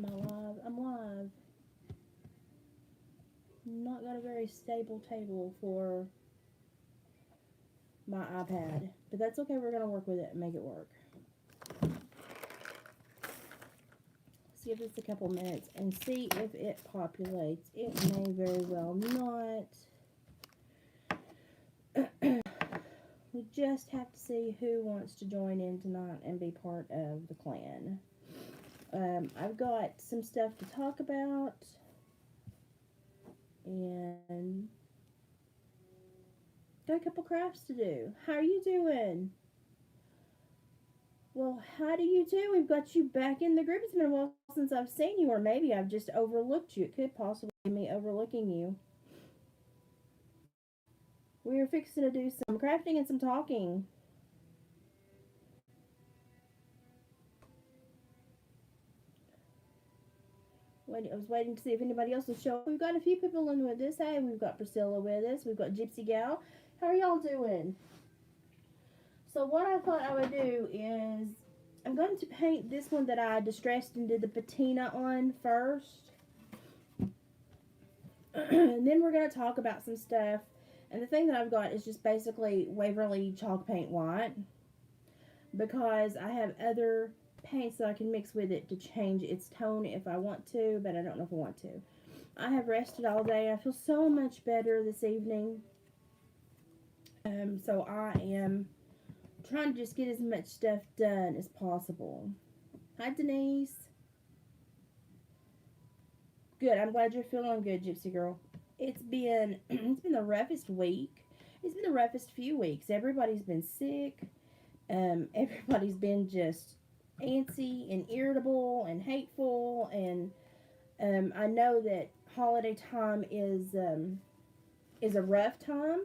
Am I live? I'm live. Not got a very stable table for my iPad, but that's okay. We're gonna work with it and make it work. Let's give this a couple minutes and see if it populates. It may very well not. We just have to see who wants to join in tonight and be part of the clan. I've got some stuff to talk about, and got a couple crafts to do. How are you doing? Well, how do you do? We've got you back in the group. It's been a while since I've seen you, or maybe I've just overlooked you. It could possibly be me overlooking you. We are fixing to do some crafting and some talking. I was waiting to see if anybody else will show up. We've got a few people in with us. Hey, we've got Priscilla with us. We've got Gypsy Gal. How are y'all doing? So what I thought I would do is I'm going to paint this one that I distressed and did the patina on first. And then we're going to talk about some stuff. And the thing that I've got is just basically Waverly chalk paint white, because I have other paints that I can mix with it to change its tone if I want to, but I don't know if I want to. I have rested all day. I feel so much better this evening. So I am trying to just get as much stuff done as possible. Hi, Denise. Good. I'm glad you're feeling good, Gypsy Girl. It's been the roughest week. It's been the roughest few weeks. Everybody's been sick. Everybody's been just antsy and irritable and hateful, and I know that holiday time is a rough time,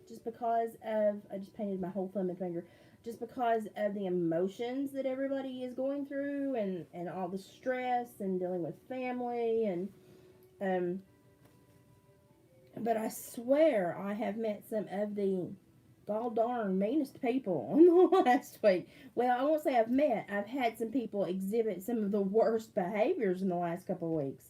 just because of, I just painted my whole thumb and finger, just because of the emotions that everybody is going through, and all the stress and dealing with family, and but I swear I have met some of the gall darn meanest people in the last week. Well, I won't say I've met. I've had some people exhibit some of the worst behaviors in the last couple of weeks.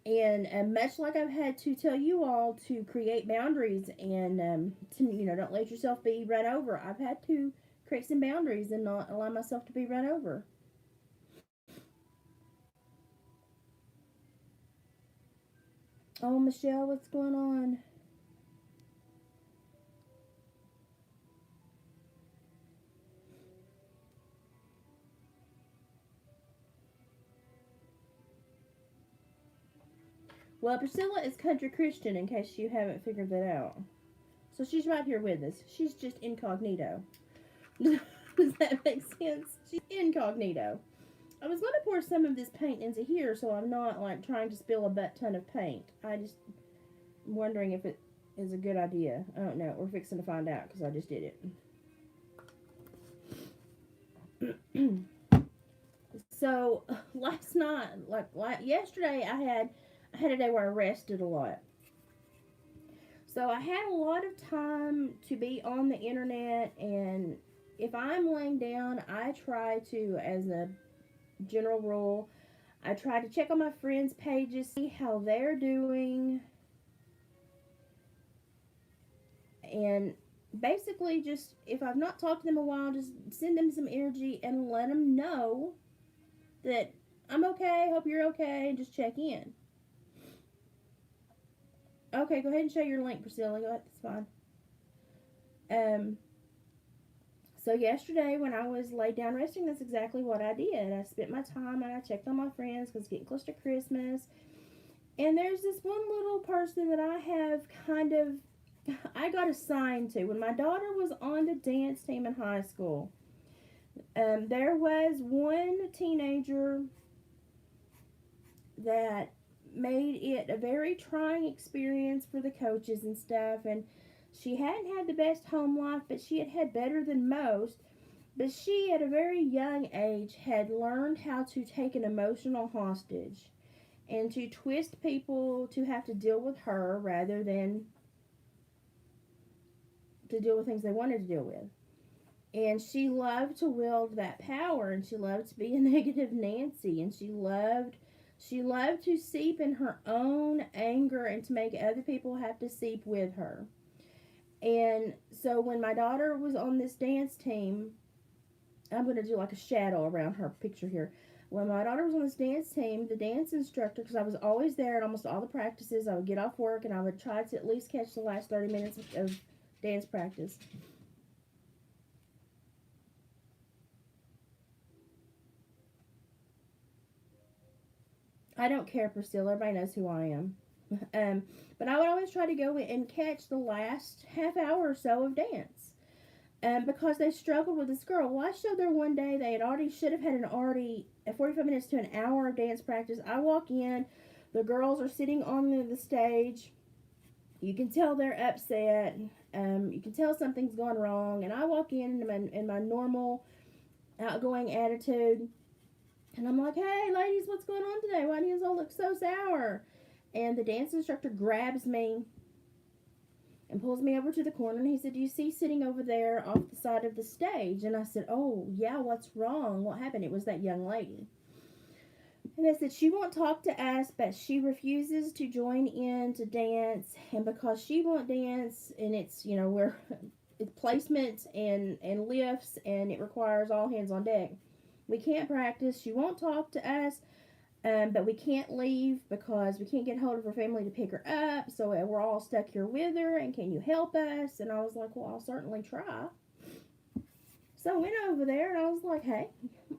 And much like I've had to tell you all to create boundaries and to, don't let yourself be run over, I've had to create some boundaries and not allow myself to be run over. Oh, Michelle, what's going on? Well, Priscilla is country Christian, in case you haven't figured that out. So she's right here with us. She's just incognito. Does that make sense? She's incognito. I was going to pour some of this paint into here, so I'm not like trying to spill a butt ton of paint. I just am wondering if it is a good idea. I don't know. We're fixing to find out because I just did it. So last night, like yesterday, I had a day where I rested a lot. So I had a lot of time to be on the internet, and if I'm laying down, I try to, as a general rule, I try to check on my friends' pages, see how they're doing, and basically just, if I've not talked to them a while, just send them some energy and let them know that I'm okay, hope you're okay, and just check in. Okay, go ahead and show your link, Priscilla. Go ahead, that's fine. Um, so yesterday when I was laid down resting, that's exactly what I did. I spent my time and I checked on my friends because it's getting close to Christmas. And there's this one little person that I got assigned to. When my daughter was on the dance team in high school, there was one teenager that made it a very trying experience for the coaches and stuff, and she hadn't had the best home life, but she had had better than most. But she, at a very young age, had learned how to take an emotional hostage and to twist people to have to deal with her rather than to deal with things they wanted to deal with. And she loved to wield that power, and she loved to be a negative Nancy, and she loved to seep in her own anger and to make other people have to seep with her. And so when my daughter was on this dance team, I'm going to do like a shadow around her picture here. When my daughter was on this dance team, the dance instructor, because I was always there at almost all the practices, I would get off work and I would try to at least catch the last 30 minutes of dance practice. I don't care, Priscilla. Everybody knows who I am. Um, but I would always try to go and catch the last half hour or so of dance. Because they struggled with this girl. Well, I showed there one day they had already should have had an already 45 minutes to an hour of dance practice. I walk in, the girls are sitting on the stage. You can tell they're upset. You can tell something's gone wrong. And I walk in my normal outgoing attitude, and I'm like, "Hey, ladies, what's going on today? Why do you all look so sour?" And the dance instructor grabs me and pulls me over to the corner, and he said, "Do you see sitting over there off the side of the stage?" And I said, "Oh, yeah, what's wrong? What happened?" It was that young lady. And I said, "She won't talk to us, but she refuses to join in to dance. And because she won't dance, and we're it's placement and lifts, and it requires all hands on deck. We can't practice. She won't talk to us. But we can't leave because we can't get hold of her family to pick her up. So we're all stuck here with her. And can you help us?" And I was like, "Well, I'll certainly try." So I went over there and I was like, "Hey,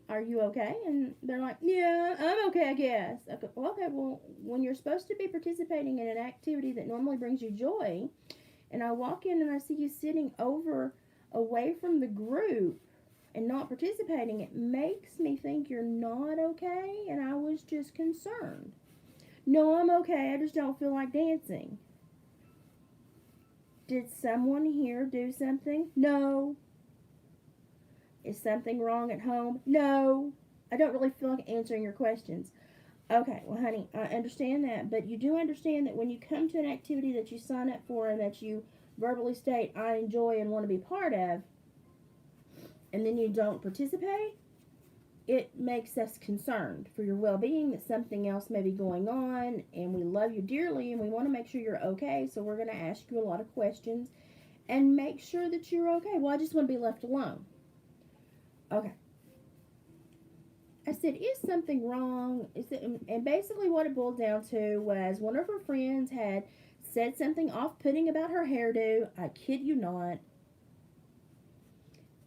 are you okay?" And they're like, "Yeah, I'm okay, I guess." Okay, well, when you're supposed to be participating in an activity that normally brings you joy, and I walk in and I see you sitting over away from the group and not participating, it makes me think you're not okay, and I was just concerned. "No, I'm okay. I just don't feel like dancing." "Did someone here do something?" "No." "Is something wrong at home?" "No." I don't really feel like answering your questions. "Okay, well, honey, I understand that, but you do understand that when you come to an activity that you sign up for and that you verbally state, 'I enjoy and want to be part of,' and then you don't participate, it makes us concerned for your well-being that something else may be going on, and we love you dearly and we want to make sure you're okay, so we're going to ask you a lot of questions and make sure that you're okay." "Well, I just want to be left alone." "Okay." I said, "Is something wrong?" And basically what it boiled down to was one of her friends had said something off-putting about her hairdo. I kid you not.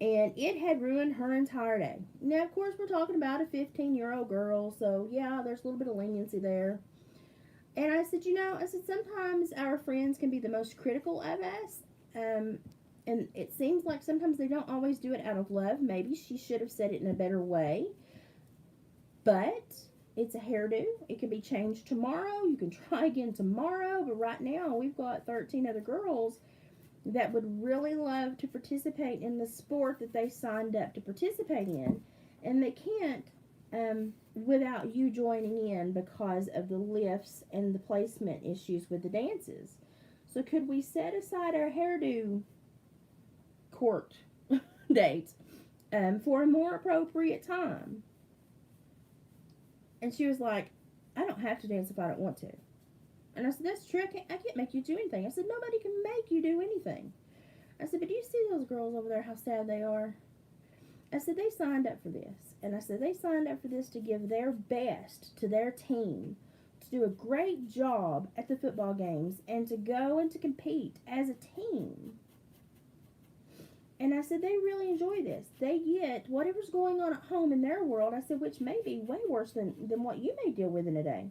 And it had ruined her entire day. Now, of course, we're talking about a 15-year-old girl, so yeah, there's a little bit of leniency there. And I said, sometimes our friends can be the most critical of us. And it seems like sometimes they don't always do it out of love. Maybe she should have said it in a better way. But it's a hairdo. It can be changed tomorrow. You can try again tomorrow. But right now, we've got 13 other girls that would really love to participate in the sport that they signed up to participate in. And they can't without you joining in because of the lifts and the placement issues with the dances. So could we set aside our hairdo court date for a more appropriate time? And she was like, "I don't have to dance if I don't want to." And I said, "That's true. I can't make you do anything." I said, "Nobody can make you do anything." I said, "But do you see those girls over there, how sad they are?" I said, "They signed up for this." And I said, "They signed up for this to give their best to their team, to do a great job at the football games, and to go and to compete as a team." And I said, "They really enjoy this. They get whatever's going on at home in their world," I said, "which may be way worse than what you may deal with in a day."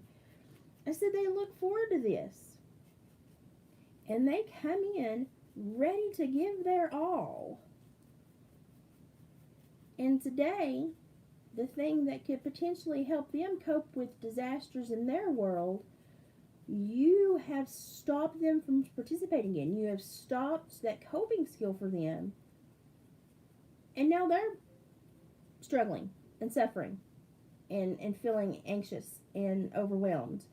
I said, "They look forward to this. And they come in ready to give their all." And today, the thing that could potentially help them cope with disasters in their world, you have stopped them from participating in. You have stopped that coping skill for them. And now they're struggling and suffering and feeling anxious and overwhelmed.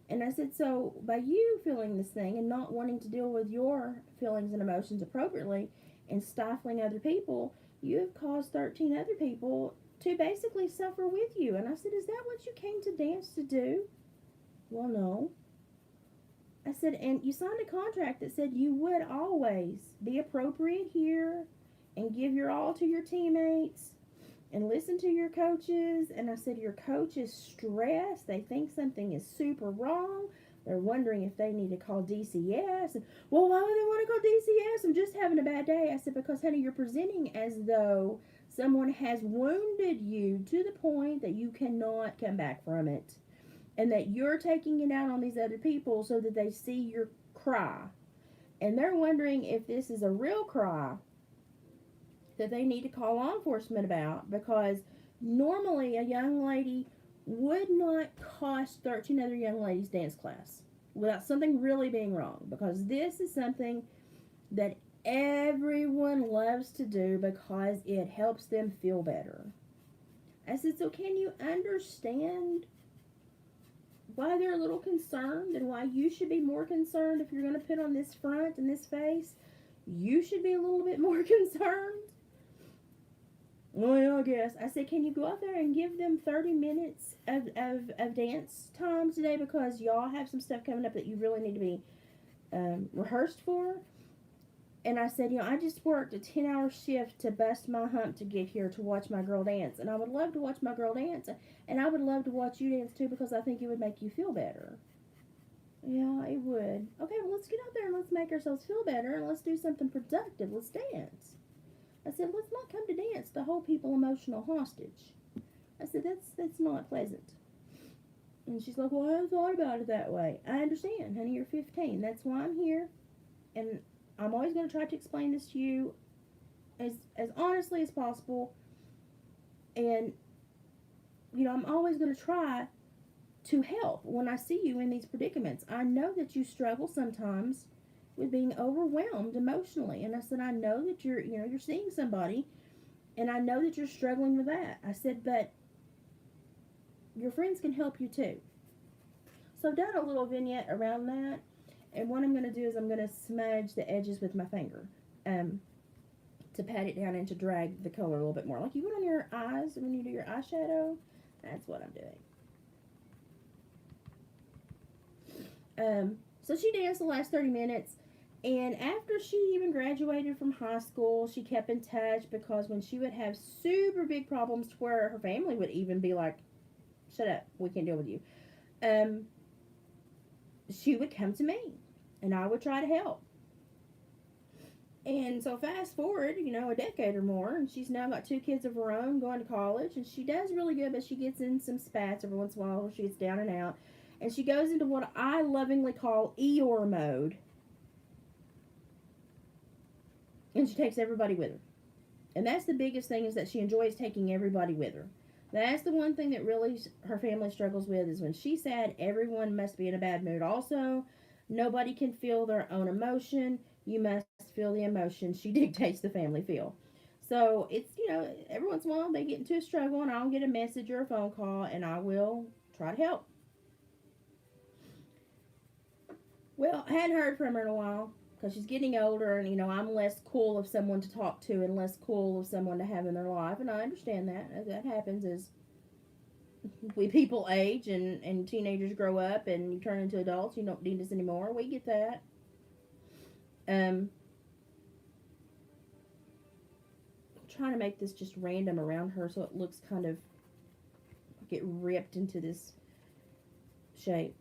And I said, so by you feeling this thing and not wanting to deal with your feelings and emotions appropriately and stifling other people, You have caused 13 other people to basically suffer with you. And I said, is that what you came to dance to do? Well, no. I said, and you signed a contract that said you would always be appropriate here and give your all to your teammates and listen to your coaches. And I said, your coach is stressed. They think something is super wrong. They're wondering if they need to call DCS. And, well, why would they want to call DCS? I'm just having a bad day. I said, because, honey, you're presenting as though someone has wounded you to the point that you cannot come back from it. And that you're taking it out on these other people so that they see your cry. And they're wondering if this is a real cry that they need to call law enforcement about, because normally a young lady would not cost 13 other young ladies dance class without something really being wrong, because this is something that everyone loves to do because it helps them feel better. I said, so can you understand why they're a little concerned and why you should be more concerned? If you're going to put on this front and this face, you should be a little bit more concerned. Well, yeah, I guess. I said, can you go out there and give them 30 minutes of dance time today, because y'all have some stuff coming up that you really need to be rehearsed for? And I said, I just worked a 10-hour shift to bust my hump to get here to watch my girl dance. And I would love to watch my girl dance. And I would love to watch you dance too, because I think it would make you feel better. Yeah, it would. Okay, well, let's get out there and let's make ourselves feel better and let's do something productive. Let's dance. I said, let's not come to dance to hold people emotional hostage. I said, that's not pleasant. And she's like, well, I haven't thought about it that way. I understand, honey, you're 15. That's why I'm here. And I'm always going to try to explain this to you as honestly as possible. And, I'm always going to try to help when I see you in these predicaments. I know that you struggle sometimes with being overwhelmed emotionally. And I said, I know that you're seeing somebody, and I know that you're struggling with that. I said, but your friends can help you too. So I've done a little vignette around that. And what I'm going to do is I'm going to smudge the edges with my finger to pat it down and to drag the color a little bit more. Like you put on your eyes when you do your eyeshadow. That's what I'm doing. So she danced the last 30 minutes. And after she even graduated from high school, she kept in touch, because when she would have super big problems to where her family would even be like, shut up, we can't deal with you. She would come to me, and I would try to help. And so fast forward, a decade or more, and she's now got 2 kids of her own going to college, and she does really good, but she gets in some spats every once in a while where she gets down and out. And she goes into what I lovingly call Eeyore mode. And she takes everybody with her. And that's the biggest thing, is that she enjoys taking everybody with her. That's the one thing that really her family struggles with, is when she's sad, everyone must be in a bad mood also. Nobody can feel their own emotion. You must feel the emotion she dictates the family feel. So it's, every once in a while they get into a struggle, and I'll get a message or a phone call, and I will try to help. Well, I hadn't heard from her in a while, because she's getting older, and I'm less cool of someone to talk to and less cool of someone to have in their life, and I understand that happens as we people age and teenagers grow up and you turn into adults. You don't need us anymore. We get that. I'm trying to make this just random around her so it looks kind of like it ripped into this shape.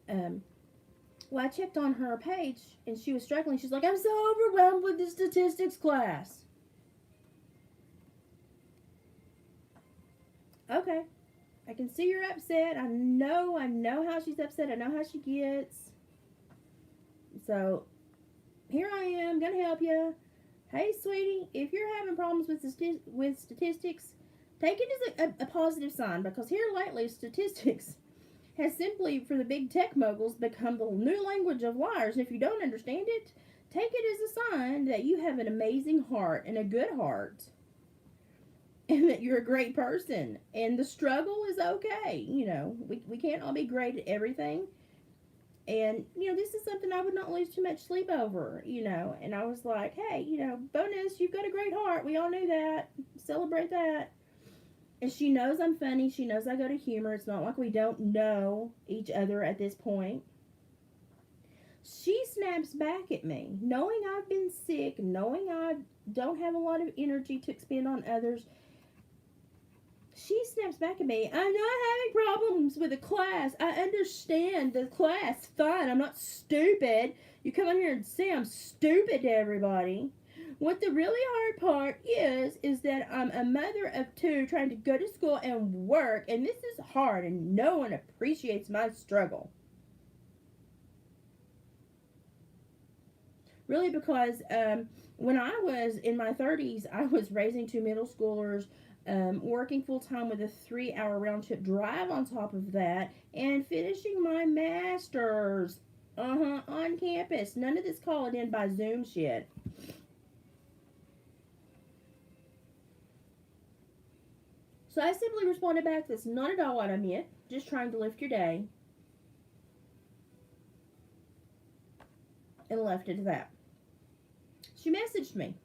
Well, I checked on her page, and she was struggling. She's like, I'm so overwhelmed with the statistics class. Okay. I can see you're upset. I know how she's upset. I know how she gets. So, here I am, gonna help you. Hey, sweetie, if you're having problems with statistics, take it as a positive sign, because here lately, statistics has simply, for the big tech moguls, become the new language of liars. And if you don't understand it, take it as a sign that you have an amazing heart and a good heart, and that you're a great person. And the struggle is okay. We can't all be great at everything. And, this is something I would not lose too much sleep over, And I was like, hey, bonus, you've got a great heart. We all knew that. Celebrate that. And she knows I'm funny. She knows I go to humor. It's not like we don't know each other at this point. She snaps back at me, knowing I've been sick, knowing I don't have a lot of energy to expend on others. She snaps back at me. I'm not having problems with the class. I understand the class. Fine. I'm not stupid. You come in here and say I'm stupid to everybody. What the really hard part is that I'm a mother of two trying to go to school and work, and this is hard, and no one appreciates my struggle. Really, because when I was in my 30s, I was raising two middle schoolers, working full time with a 3-hour round trip drive on top of that, and finishing my master's on campus. None of this calling in by Zoom shit. So I simply responded back, that's not at all what I meant. Just trying to lift your day. And left it at that. She messaged me.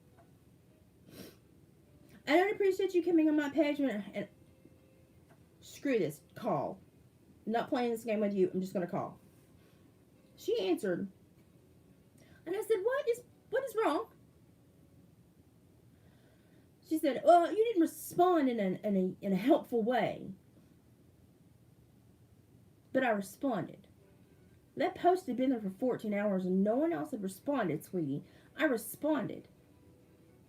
I don't appreciate you coming on my page and screw this. Call. I'm not playing this game with you. I'm just going to call. She answered. And I said, what is wrong? She said, well, you didn't respond in a helpful way. But I responded. That post had been there for 14 hours and no one else had responded, sweetie. I responded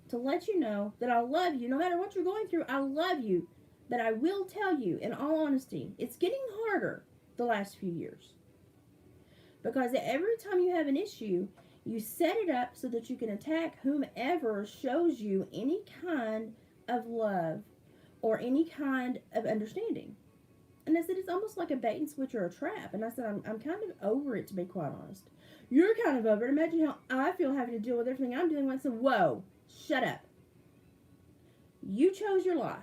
to let you know that I love you. No matter what you're going through, I love you. But I will tell you, in all honesty, it's getting harder the last few years. Because every time you have an issue, you set it up so that you can attack whomever shows you any kind of love or any kind of understanding. And I said, it's almost like a bait and switch or a trap. And I said, I'm kind of over it, to be quite honest. You're kind of over it. Imagine how I feel having to deal with everything I'm dealing with. I said, whoa, shut up. You chose your life.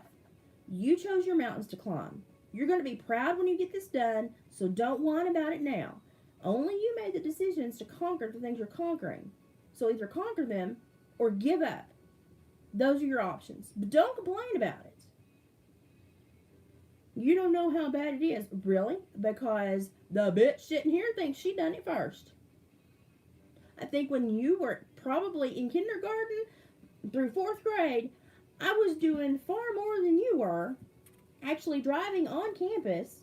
You chose your mountains to climb. You're going to be proud when you get this done, so don't whine about it now. Only you made the decisions to conquer the things you're conquering. So either conquer them or give up. Those are your options. But don't complain about it. You don't know how bad it is. Really? Because the bitch sitting here thinks she done it first. I think when you were probably in kindergarten through 4th grade, I was doing far more than you were. Actually driving on campus.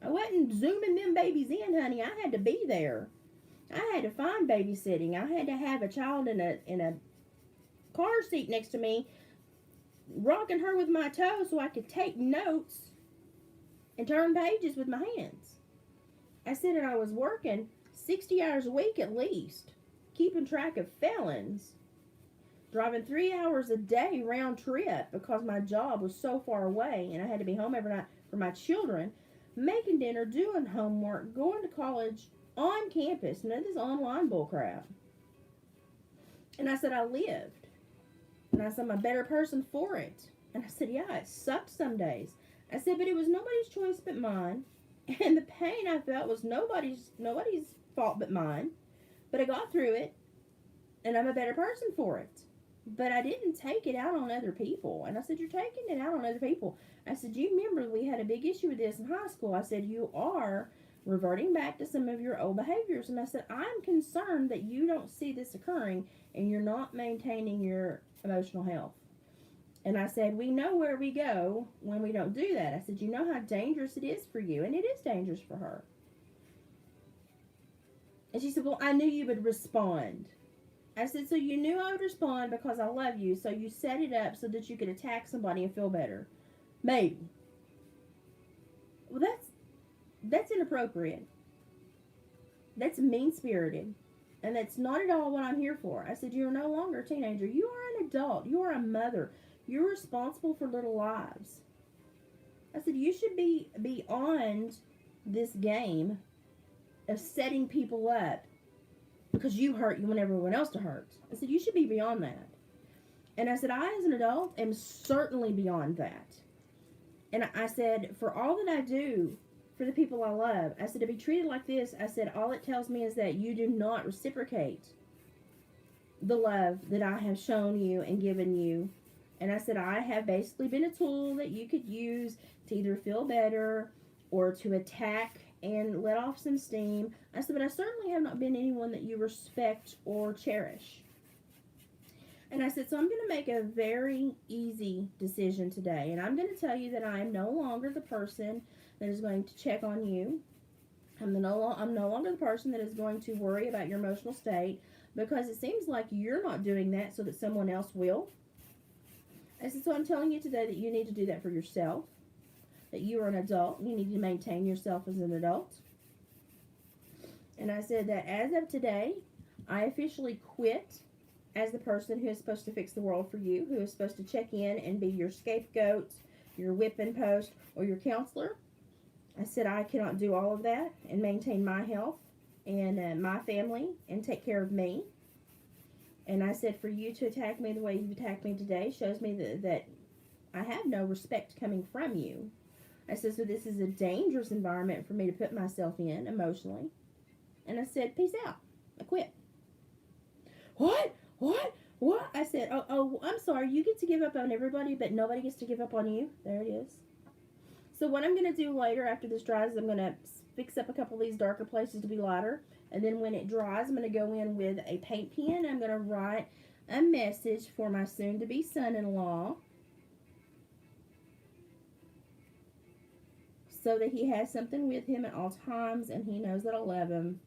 I wasn't zooming them babies in, honey. I had to be there. I had to find babysitting. I had to have a child in a car seat next to me, rocking her with my toe so I could take notes and turn pages with my hands. I said that I was working 60 hours a week at least, keeping track of felons, driving 3 hours a day round trip because my job was so far away and I had to be home every night for my children, making dinner, doing homework, going to college on campus, none of this online bullcrap. And I said, I lived. And I said, I'm a better person for it. And I said, yeah, it sucked some days. I said, but it was nobody's choice but mine. And the pain I felt was nobody's fault but mine. But I got through it. And I'm a better person for it. But I didn't take it out on other people. And I said, you're taking it out on other people. I said, you remember we had a big issue with this in high school. I said, you are reverting back to some of your old behaviors. And I said, I'm concerned that you don't see this occurring and you're not maintaining your emotional health. And I said, we know where we go when we don't do that. I said, you know how dangerous it is for you. And it is dangerous for her. And she said, well, I knew you would respond. I said, so you knew I would respond because I love you, so you set it up so that you could attack somebody and feel better. Maybe. Well, that's inappropriate. That's mean-spirited. And that's not at all what I'm here for. I said, you're no longer a teenager. You are an adult. You are a mother. You're responsible for little lives. I said, you should be beyond this game of setting people up because you hurt, you want everyone else to hurt. I said, you should be beyond that. And I said, I, as an adult, am certainly beyond that. And I said, for all that I do for the people I love. I said, to be treated like this, I said, all it tells me is that you do not reciprocate the love that I have shown you and given you. And I said, I have basically been a tool that you could use to either feel better or to attack and let off some steam. I said, but I certainly have not been anyone that you respect or cherish. And I said, so I'm going to make a very easy decision today. And I'm going to tell you that I am no longer the person that is going to check on you. I'm no longer the person that is going to worry about your emotional state, because it seems like you're not doing that so that someone else will. I said, so I'm telling you today that you need to do that for yourself, that you are an adult. You need to maintain yourself as an adult. And I said that as of today, I officially quit as the person who is supposed to fix the world for you, who is supposed to check in and be your scapegoat, your whipping post, or your counselor. I said I cannot do all of that and maintain my health and my family and take care of me. And I said, for you to attack me the way you've attacked me today shows me that I have no respect coming from you. I said, so this is a dangerous environment for me to put myself in emotionally. And I said, peace out. I quit. What? I said, oh, I'm sorry. You get to give up on everybody, but nobody gets to give up on you. There it is. So what I'm going to do later after this dries is I'm going to fix up a couple of these darker places to be lighter. And then when it dries, I'm going to go in with a paint pen. I'm going to write a message for my soon-to-be son-in-law, so that he has something with him at all times, and he knows that I love him,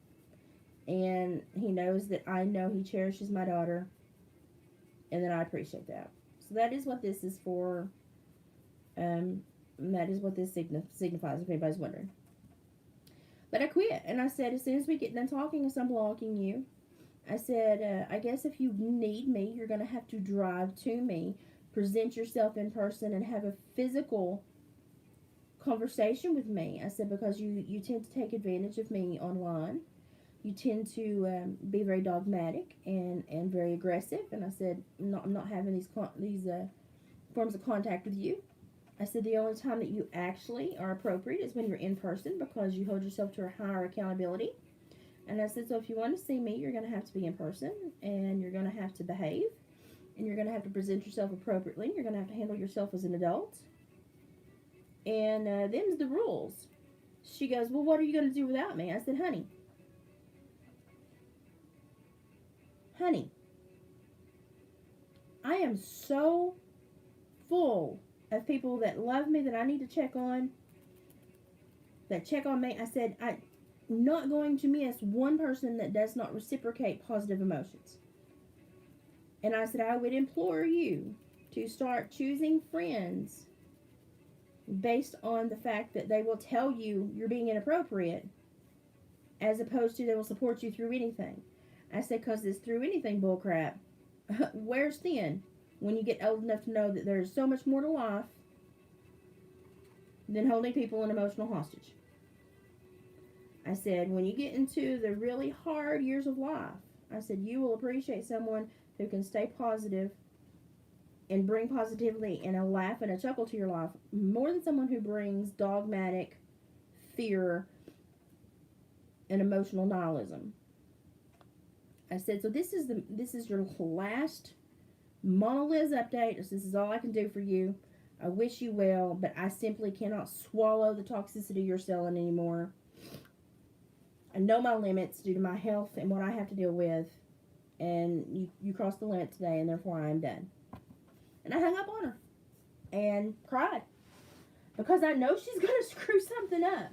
and he knows that I know he cherishes my daughter, and that I appreciate that. So that is what this is for. That is what this signifies, if anybody's wondering. But I quit, and I said, as soon as we get done talking, I'm blocking you. I said, I guess if you need me, you're going to have to drive to me, present yourself in person, and have a physical conversation with me. I said, because you tend to take advantage of me online. You tend to be very dogmatic and very aggressive. And I said, I'm not having these forms of contact with you. I said, the only time that you actually are appropriate is when you're in person, because you hold yourself to a higher accountability. And I said, so if you want to see me, you're going to have to be in person, and you're going to have to behave, and you're going to have to present yourself appropriately. You're going to have to handle yourself as an adult. And them's the rules. She goes, well, what are you going to do without me? I said, honey, I am so full of people that love me, that I need to check on, that check on me. I said, I'm not going to miss one person that does not reciprocate positive emotions. And I said, I would implore you to start choosing friends based on the fact that they will tell you you're being inappropriate, as opposed to they will support you through anything. I said, because this through anything bullcrap wears thin when you get old enough to know that there's so much more to life than holding people in emotional hostage. I said, when you get into the really hard years of life, I said, you will appreciate someone who can stay positive and bring positivity and a laugh and a chuckle to your life more than someone who brings dogmatic fear and emotional nihilism. I said, so this is your last Mama Liz update. This is all I can do for you. I wish you well, but I simply cannot swallow the toxicity you're selling anymore. I know my limits due to my health and what I have to deal with, and you crossed the limit today, and therefore I am done. And I hung up on her and cried, because I know she's going to screw something up.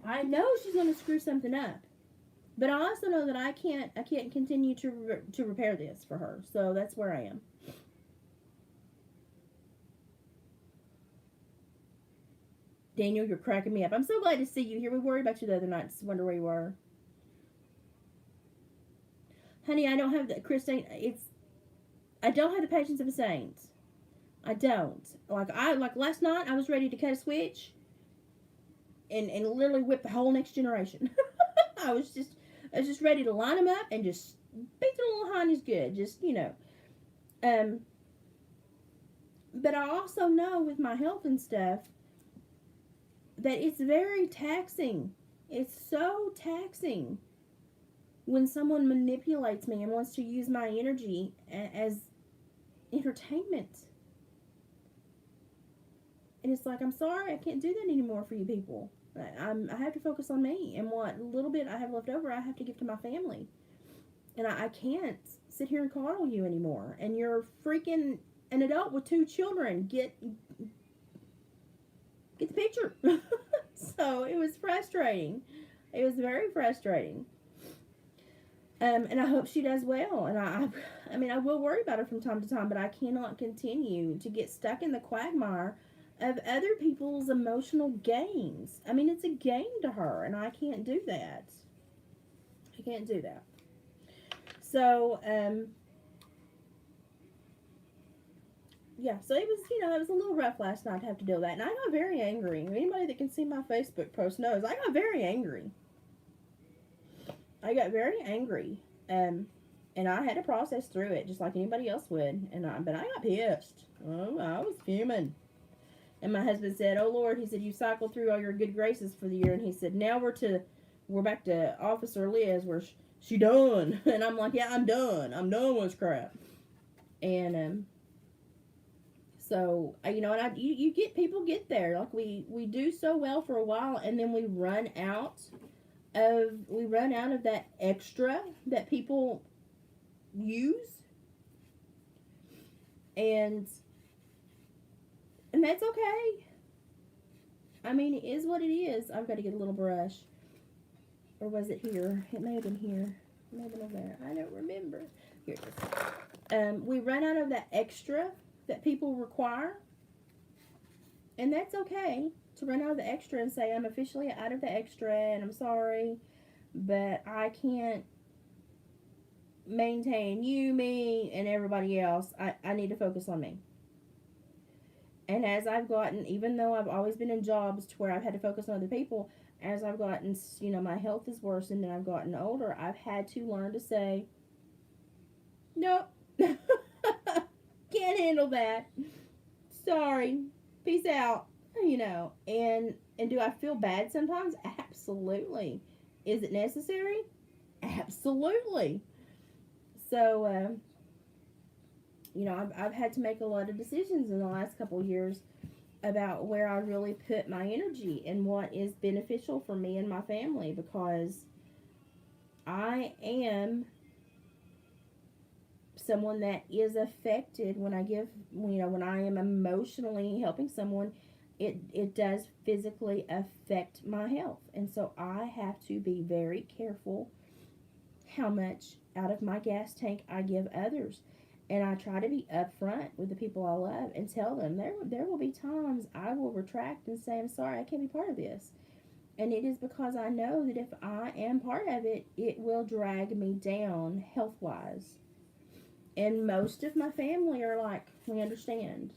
I know she's going to screw something up. But I also know that I can't continue to repair this for her. So that's where I am. Daniel, you're cracking me up. I'm so glad to see you here. We worried about you the other night. Just wonder where you were. Honey, I don't have the Christine. I don't have the patience of a saint. I don't. Like last night, I was ready to cut a switch and literally whip the whole next generation. I was just ready to line them up and just beat the little honeys good. Just, But I also know with my health and stuff that it's very taxing. It's so taxing when someone manipulates me and wants to use my energy as entertainment. And it's like, I'm sorry, I can't do that anymore for you people. I have to focus on me, and what little bit I have left over, I have to give to my family. And I can't sit here and coddle you anymore. And you're freaking an adult with 2 children. Get the picture. So it was frustrating. It was very frustrating. And I hope she does well. And I mean, I will worry about her from time to time, but I cannot continue to get stuck in the quagmire of other people's emotional games. I mean, it's a game to her, and I can't do that. I can't do that. So, yeah, so it was, it was a little rough last night to have to deal with that. And I got very angry. Anybody that can see my Facebook post knows I got very angry. I got very angry. And I had to process through it just like anybody else would. But I got pissed. Oh, I was fuming. And my husband said, "Oh Lord," he said, "you cycled through all your good graces for the year." And he said, "Now we're back to Officer Liz, where she done." And I'm like, "Yeah, I'm done. I'm done with this crap." And so you get people get there, like we do so well for a while, and then we run out of that extra that people use, and that's okay. I mean, it is what it is. I've got to get a little brush. Or was it here? It may have been here. It may have been over there. I don't remember. Here it is. We run out of that extra that people require. And that's okay to run out of the extra and say, I'm officially out of the extra and I'm sorry, but I can't maintain you, me, and everybody else. I need to focus on me. And as I've gotten, even though I've always been in jobs to where I've had to focus on other people, as I've gotten, my health is worsened and I've gotten older, I've had to learn to say, nope, can't handle that. Sorry, peace out. And do I feel bad sometimes? Absolutely. Is it necessary? Absolutely. So, I've had to make a lot of decisions in the last couple of years about where I really put my energy and what is beneficial for me and my family, because I am someone that is affected when when I am emotionally helping someone. It does physically affect my health, and so I have to be very careful how much out of my gas tank I give others. And I try to be upfront with the people I love and tell them there will be times I will retract and say, I'm sorry, I can't be part of this. And it is because I know that if I am part of it, it will drag me down health wise. And most of my family are like, we understand.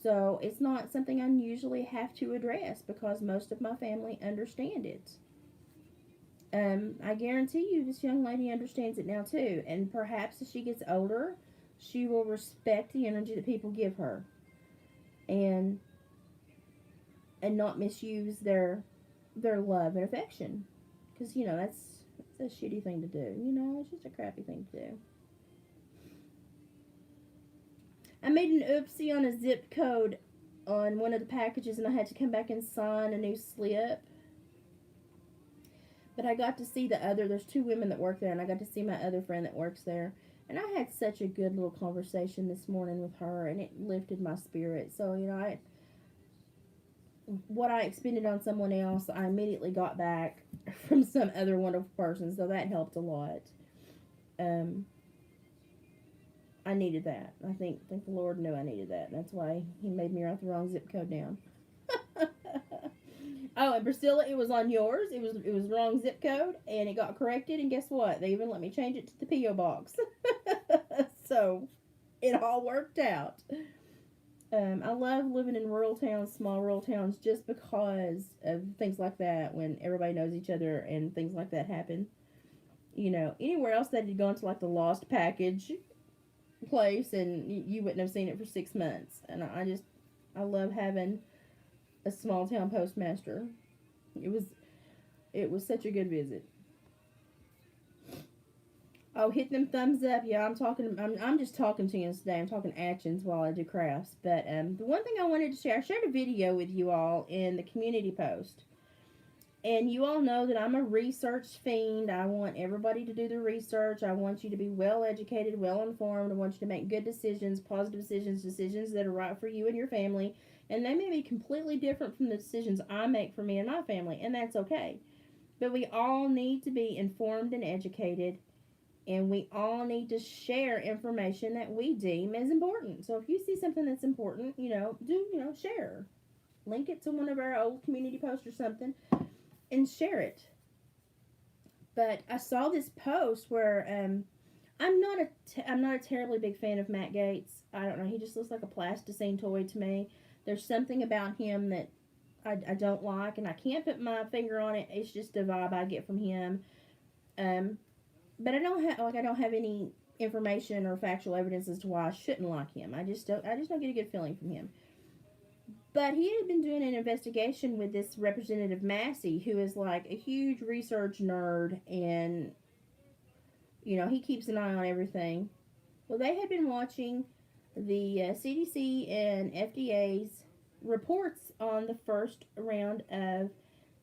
So it's not something I usually have to address because most of my family understand it. I guarantee you this young lady understands it now too. And perhaps as she gets older, she will respect the energy that people give her and not misuse their love and affection. Because, that's a shitty thing to do. It's just a crappy thing to do. I made an oopsie on a zip code on one of the packages and I had to come back and sign a new slip. But I got to see there's 2 women that work there, and I got to see my other friend that works there. And I had such a good little conversation this morning with her, and it lifted my spirit. So, what I expended on someone else, I immediately got back from some other wonderful person, so that helped a lot. I needed that. I think the Lord knew I needed that. That's why He made me write the wrong zip code down. Oh, and Priscilla, it was on yours. It was wrong zip code, and it got corrected. And guess what? They even let me change it to the PO box. So it all worked out. I love living in rural towns, small rural towns, just because of things like that. When everybody knows each other and things like that happen. Anywhere else that had gone to like the lost package, place, and you wouldn't have seen it for 6 months. And I love having a small town postmaster. It was it was such a good visit. Oh, hit them thumbs up. Yeah, I'm just talking to you today. I'm talking actions while I do crafts. But the one thing I wanted to share, I shared a video with you all in the community post. And you all know that I'm a research fiend. I want everybody to do the research. I want you to be well educated, well informed. I want you to make good decisions, positive decisions, decisions that are right for you and your family. And they may be completely different from the decisions I make for me and my family, and that's okay. But we all need to be informed and educated, and we all need to share information that we deem as important. So if you see something that's important, share. Link it to one of our old community posts or something and share it. But I saw this post where I'm not a terribly big fan of Matt Gates. I don't know. He just looks like a plasticine toy to me. There's something about him that I don't like, and I can't put my finger on it. It's just a vibe I get from him. Um, but I don't have any information or factual evidence as to why I shouldn't like him. I just don't get a good feeling from him. But he had been doing an investigation with this Representative Massey, who is like a huge research nerd, and he keeps an eye on everything. Well, they had been watching the CDC and FDA's reports on the first round of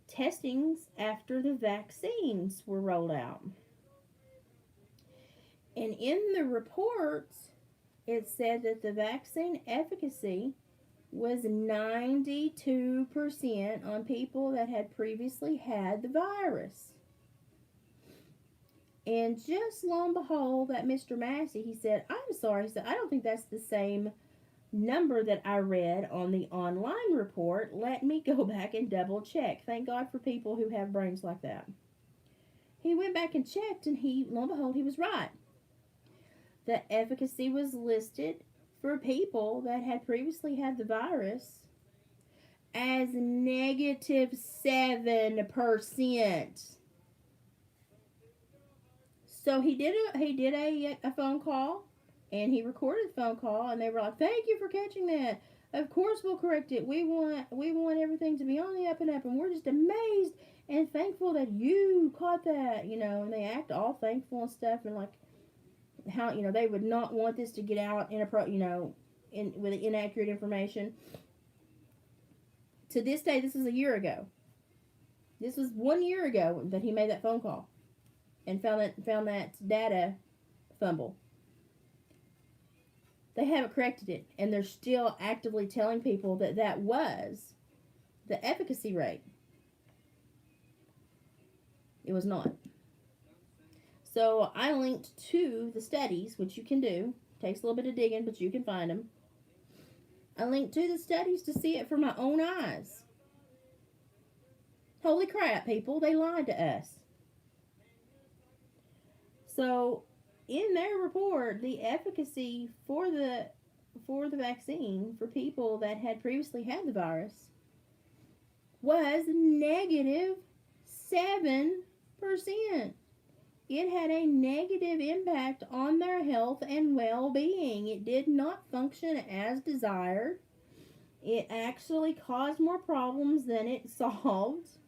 testings after the vaccines were rolled out. And in the reports, it said that the vaccine efficacy was 92% on people that had previously had the virus. And just lo and behold, that Mr. Massey, he said, I'm sorry, he said, I don't think that's the same number that I read on the online report. Let me go back and double check. Thank God for people who have brains like that. He went back and checked, and lo and behold, he was right. The efficacy was listed for people that had previously had the virus as -7%. So he did a phone call, and he recorded the phone call, and they were like, "Thank you for catching that. Of course we'll correct it. We want everything to be on the up and up, and we're just amazed and thankful that you caught that." And they act all thankful and stuff, and like how they would not want this to get out with inaccurate information. To this day, this is a year ago. This was 1 year ago that he made that phone call and found that data fumble. They haven't corrected it, and they're still actively telling people that was the efficacy rate. It was not. So I linked to the studies, which you can do. Takes a little bit of digging, but you can find them. I linked to the studies to see it for my own eyes. Holy crap, people, they lied to us. So in their report, the efficacy for the vaccine for people that had previously had the virus was -7%. It had a negative impact on their health and well-being. It did not function as desired. It actually caused more problems than it solved.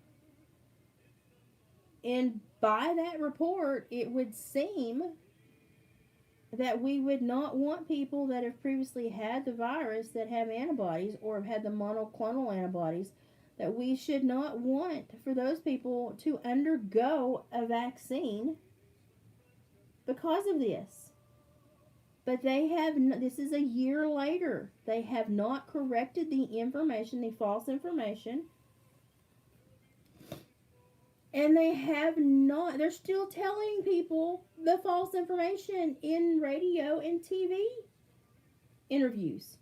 And by that report, it would seem that we would not want people that have previously had the virus that have antibodies or have had the monoclonal antibodies, that we should not want for those people to undergo a vaccine because of this. But this is a year later. They have not corrected the information, the false information. And they're still telling people the false information in radio and TV interviews.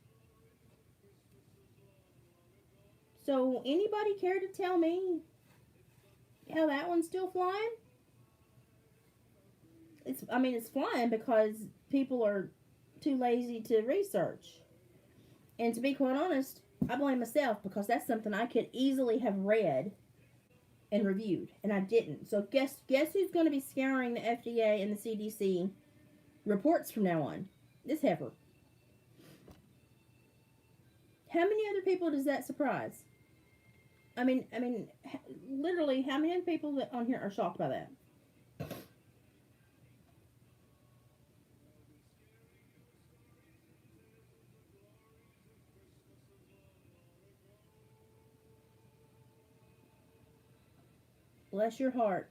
So anybody care to tell me how that one's still flying? It's flying because people are too lazy to research. And to be quite honest, I blame myself, because that's something I could easily have read and reviewed, and I didn't. So guess who's going to be scouring the FDA and the CDC reports from now on? This heifer. How many other people does that surprise? Literally, how many other people that on here are shocked by that? Bless your heart.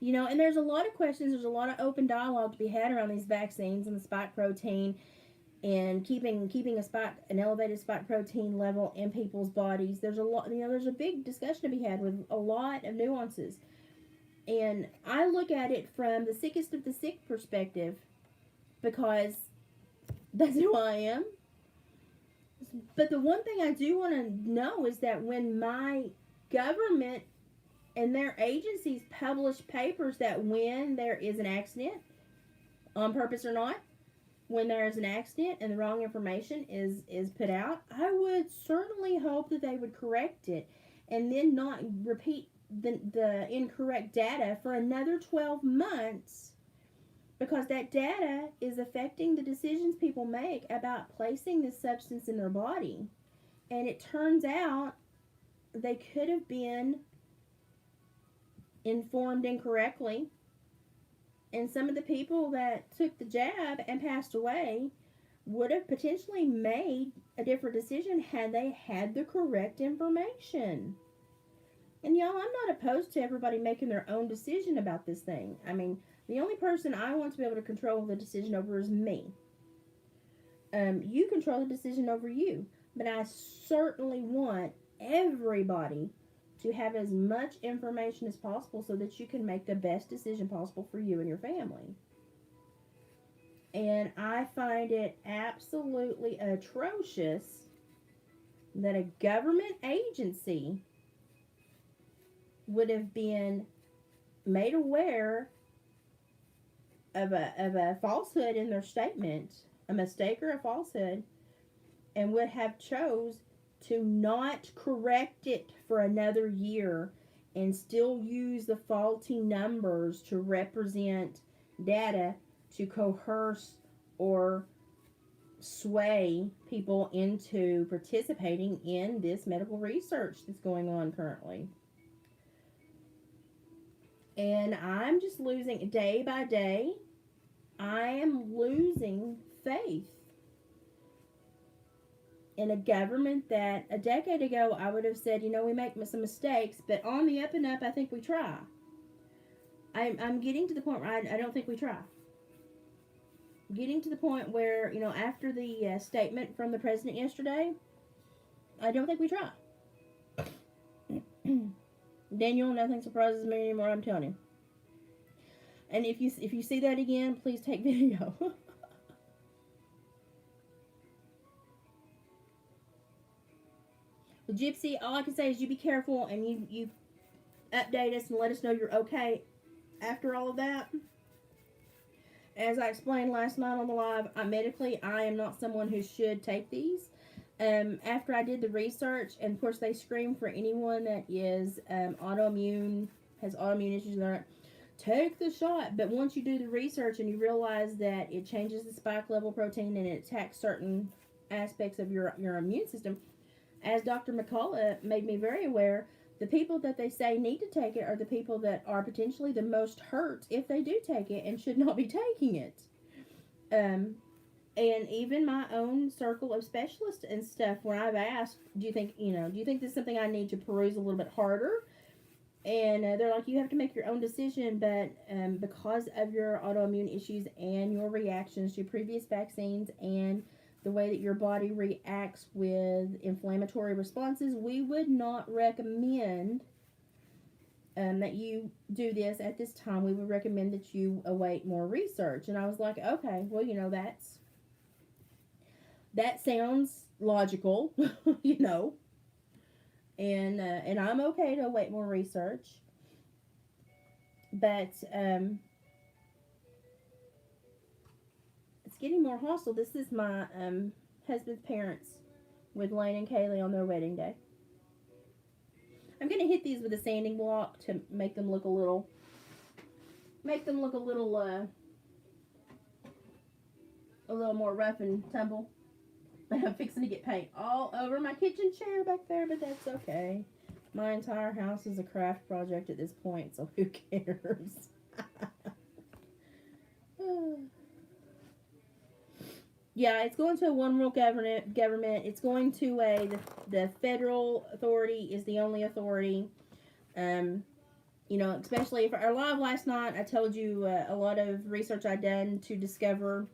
You know, and there's a lot of questions. There's a lot of open dialogue to be had around these vaccines and the spike protein and keeping an elevated spike protein level in people's bodies. There's a lot. There's a big discussion to be had with a lot of nuances. And I look at it from the sickest of the sick perspective because that's who I am. But the one thing I do want to know is that when my government and their agencies publish papers that when there is an accident, on purpose or not, when there is an accident and the wrong information is put out, I would certainly hope that they would correct it and then not repeat the incorrect data for another 12 months, because that data is affecting the decisions people make about placing this substance in their body. And it turns out they could have been informed incorrectly. And some of the people that took the jab and passed away would have potentially made a different decision had they had the correct information. And y'all, I'm not opposed to everybody making their own decision about this thing. I mean, the only person I want to be able to control the decision over is me. You control the decision over you. But I certainly want everybody to have as much information as possible so that you can make the best decision possible for you and your family. And I find it absolutely atrocious that a government agency would have been made aware of a falsehood in their statement, a mistake or a falsehood, and would have chose to not correct it for another year and still use the faulty numbers to represent data to coerce or sway people into participating in this medical research that's going on currently. And I'm just losing day by day. I am losing faith in a government that a decade ago I would have said, we make some mistakes, but on the up and up, I think we try. I'm getting to the point where I don't think we try. Getting to the point where, after the statement from the president yesterday, I don't think we try. Daniel, nothing surprises me anymore, I'm telling you. And if you see that again, please take video. Well, Gypsy, all I can say is you be careful and you update us and let us know you're okay after all of that. As I explained last night on the live, medically, I am not someone who should take these. After I did the research, and of course they scream for anyone that is autoimmune, has autoimmune issues, take the shot. But once you do the research and you realize that it changes the spike level protein and it attacks certain aspects of your immune system, as Dr. McCullough made me very aware, the people that they say need to take it are the people that are potentially the most hurt if they do take it and should not be taking it. And even my own circle of specialists and stuff, when I've asked, do you think this is something I need to peruse a little bit harder? And they're like, you have to make your own decision, but because of your autoimmune issues and your reactions to previous vaccines and the way that your body reacts with inflammatory responses, we would not recommend that you do this at this time. We would recommend that you await more research. And I was like, okay, well, that sounds logical, and I'm okay to await more research. But it's getting more hostile. This is my husband's parents with Lane and Kaylee on their wedding day. I'm gonna hit these with a sanding block to make them look a little a little more rough and tumble. I'm fixing to get paint all over my kitchen chair back there, but that's okay. My entire house is a craft project at this point, so who cares? Yeah, it's going to a one world government. It's going to the federal authority is the only authority. Um, especially for our live last night, I told you a lot of research I'd done to discover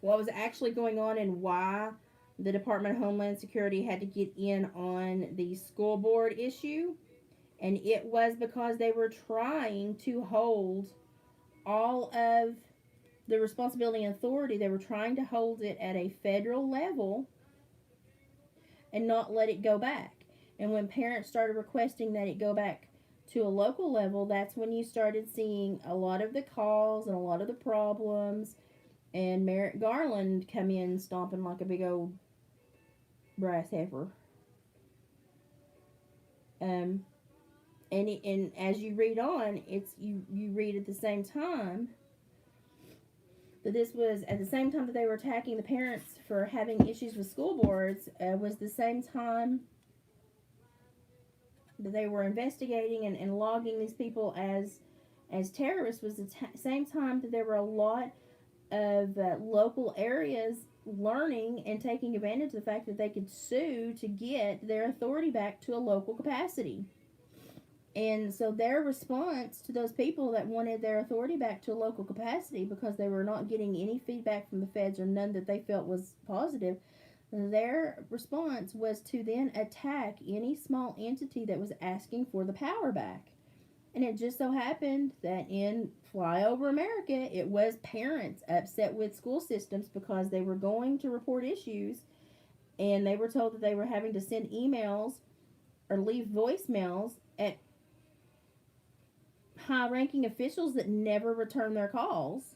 what was actually going on and why the Department of Homeland Security had to get in on the school board issue. And it was because they were trying to hold all of the responsibility and authority, they were trying to hold it at a federal level and not let it go back. And when parents started requesting that it go back to a local level, that's when you started seeing a lot of the calls and a lot of the problems, and Merrick Garland come in stomping like a big old brass heifer. And as you read on, it's you read at the same time that this was at the same time that they were attacking the parents for having issues with school boards, was the same time that they were investigating and logging these people as terrorists, was the same time that there were a lot of local areas learning and taking advantage of the fact that they could sue to get their authority back to a local capacity. And so their response to those people that wanted their authority back to a local capacity, because they were not getting any feedback from the feds or none that they felt was positive, their response was to then attack any small entity that was asking for the power back. And it just so happened that in Flyover America, it was parents upset with school systems because they were going to report issues and they were told that they were having to send emails or leave voicemails at high-ranking officials that never returned their calls.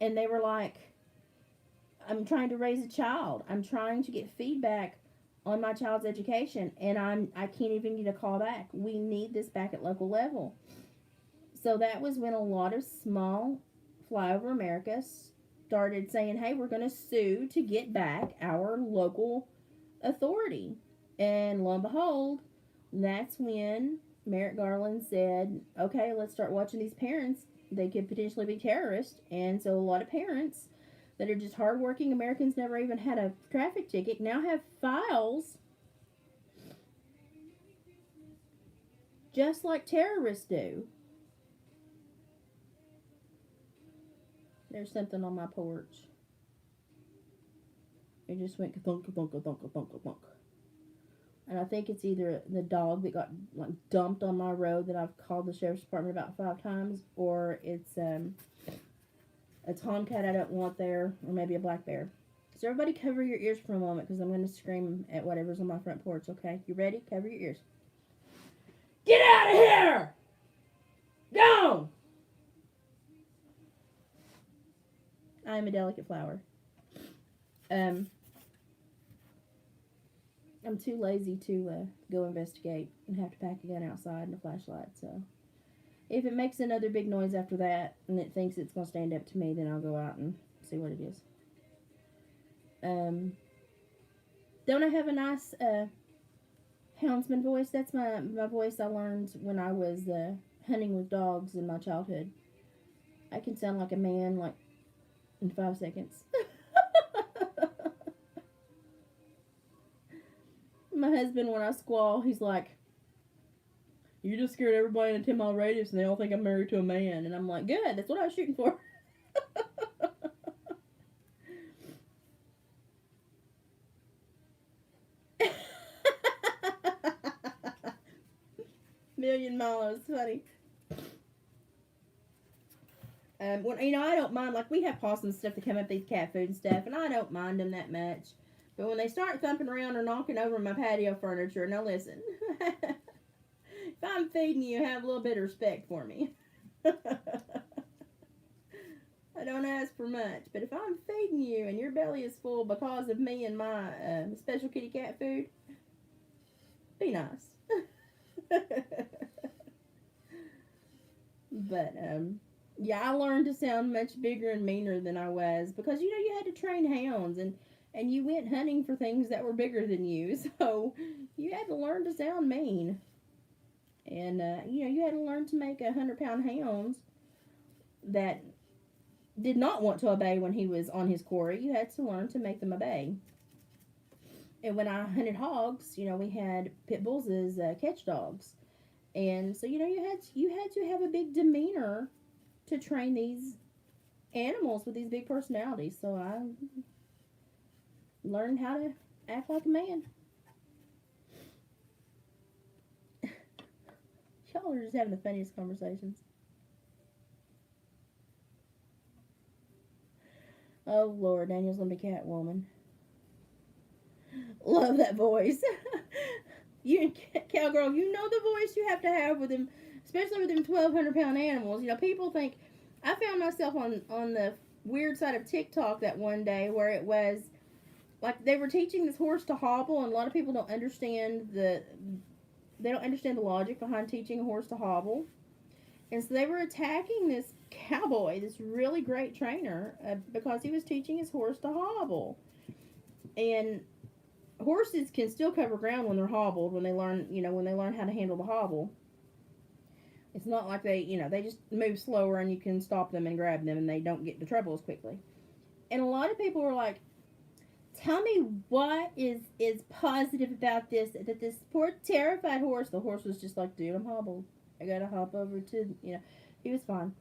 And they were like, I'm trying to raise a child. I'm trying to get feedback on my child's education, and I can't even get a call back. We need this back at local level. So that was when a lot of small Flyover America started saying, hey, we're going to sue to get back our local authority. And lo and behold, that's when Merrick Garland said, okay, let's start watching these parents. They could potentially be terrorists. And so a lot of parents that are just hardworking Americans, never even had a traffic ticket, now have files just like terrorists do. There's something on my porch. It just went thunk, thunk, thunk, thunk, thunk. And I think it's either the dog that got like dumped on my road that I've called the sheriff's department about 5 times, or it's a tomcat I don't want there, or maybe a black bear. So everybody cover your ears for a moment because I'm going to scream at whatever's on my front porch, okay? You ready? Cover your ears. Get out of here! Go! I am a delicate flower. I'm too lazy to go investigate and have to pack a gun outside and a flashlight, so if it makes another big noise after that and it thinks it's going to stand up to me, then I'll go out and see what it is. Don't I have a nice houndsman voice? That's my voice I learned when I was hunting with dogs in my childhood. I can sound like a man like in 5 seconds. My husband, when I squall, he's like, you just scared everybody in a 10-mile radius and they all think I'm married to a man. And I'm like, good, that's what I was shooting for. Million Mile is funny. When I don't mind, like we have possums and stuff that come up these cat food and stuff, and I don't mind them that much. But when they start thumping around or knocking over my patio furniture, now listen. If I'm feeding you, have a little bit of respect for me. I don't ask for much, but if I'm feeding you and your belly is full because of me and my special kitty cat food, be nice. But Yeah, I learned to sound much bigger and meaner than I was because you had to train hounds and you went hunting for things that were bigger than you, so you had to learn to sound mean. And you had to learn to make 100-pound hounds that did not want to obey when he was on his quarry. You had to learn to make them obey. And when I hunted hogs, we had pit bulls as catch dogs, and so you had to have a big demeanor to train these animals with these big personalities. So I learned how to act like a man. Y'all are just having the funniest conversations. Oh Lord, Daniel's gonna be Catwoman. Love that voice. You cowgirl, you know the voice you have to have with them, especially with them 1,200-pound animals. People think. I found myself on the weird side of TikTok that one day where it was like they were teaching this horse to hobble, and a lot of people don't understand the logic behind teaching a horse to hobble. And so they were attacking this cowboy, this really great trainer, because he was teaching his horse to hobble. And horses can still cover ground when they're hobbled, when they learn how to handle the hobble. It's not like they just move slower and you can stop them and grab them and they don't get into trouble as quickly. And a lot of people were like, tell me what is positive about this, that this poor terrified horse, the horse was just like, dude, I'm hobbled. I gotta hop over to, he was fine.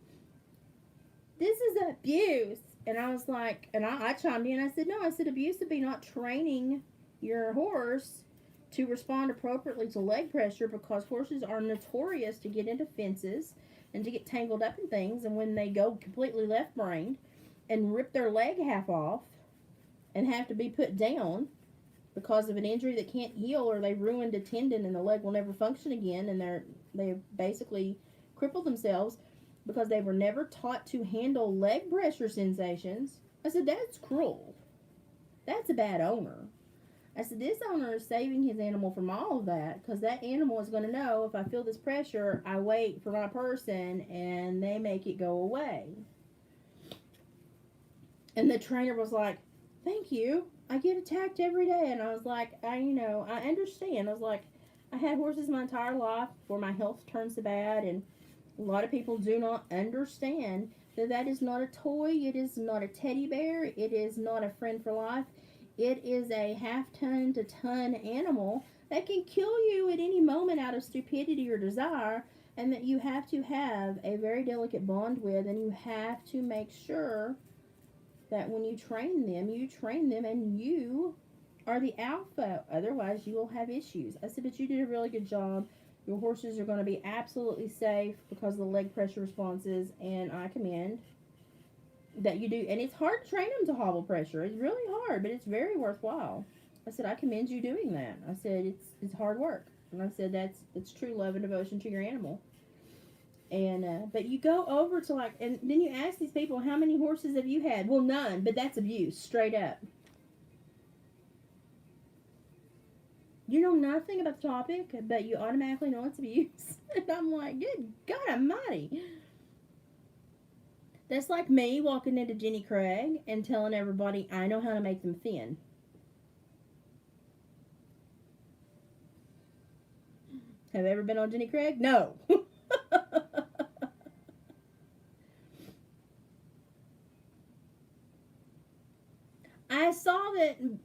This is abuse. And I was like, and I chimed in. I said, no, I said, abuse would be not training your horse to respond appropriately to leg pressure, because horses are notorious to get into fences and to get tangled up in things. And when they go completely left brained and rip their leg half off and have to be put down because of an injury that can't heal, or they ruined a tendon and the leg will never function again, and they've basically crippled themselves because they were never taught to handle leg pressure sensations. I said, that's cruel. That's a bad owner. I said, this owner is saving his animal from all of that, because that animal is going to know, if I feel this pressure, I wait for my person and they make it go away. And the trainer was like, thank you. I get attacked every day. And I was like, I understand. I was like, I had horses my entire life before my health turned so bad. And a lot of people do not understand that is not a toy. It is not a teddy bear. It is not a friend for life. It is a half-ton to ton animal that can kill you at any moment out of stupidity or desire, and that you have to have a very delicate bond with, and you have to make sure that when you train them and you are the alpha. Otherwise, you will have issues. I said, but you did a really good job. Your horses are going to be absolutely safe because of the leg pressure responses, and I commend that you do. And it's hard to train them to hobble pressure. It's really hard, but it's very worthwhile. I said, I commend you doing that. I said, it's hard work. And I said, that's true love and devotion to your animal. And but you go over to and then you ask these people, how many horses have you had? Well, none, but that's abuse, straight up. You know nothing about the topic, but you automatically know it's abuse. And I'm like, good God Almighty. That's like me walking into Jenny Craig and telling everybody I know how to make them thin. Have you ever been on Jenny Craig? No. I saw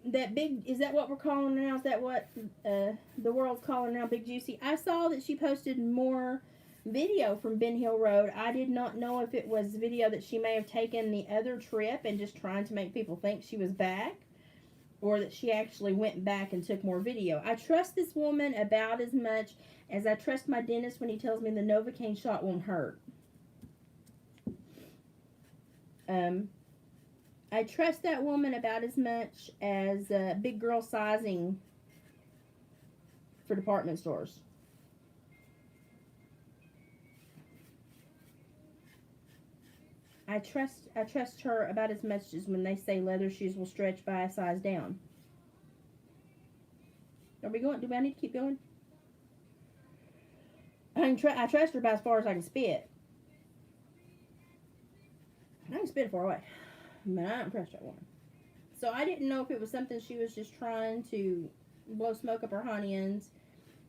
that big. Is that what we're calling now? Is that what the world's calling now? Big Juicy. I saw that she posted more video from Ben Hill Road. I did not know if it was video that she may have taken the other trip and just trying to make people think she was back, or that she actually went back and took more video. I trust this woman about as much as I trust my dentist when he tells me the Novocaine shot won't hurt. Um, I trust that woman about as much as big girl sizing for department stores. I trust her about as much as when they say leather shoes will stretch by a size down. Are we going? Do I need to keep going? I trust her about as far as I can spit. I can spit it far away. But I don't trust that woman. So I didn't know if it was something she was just trying to blow smoke up her onions,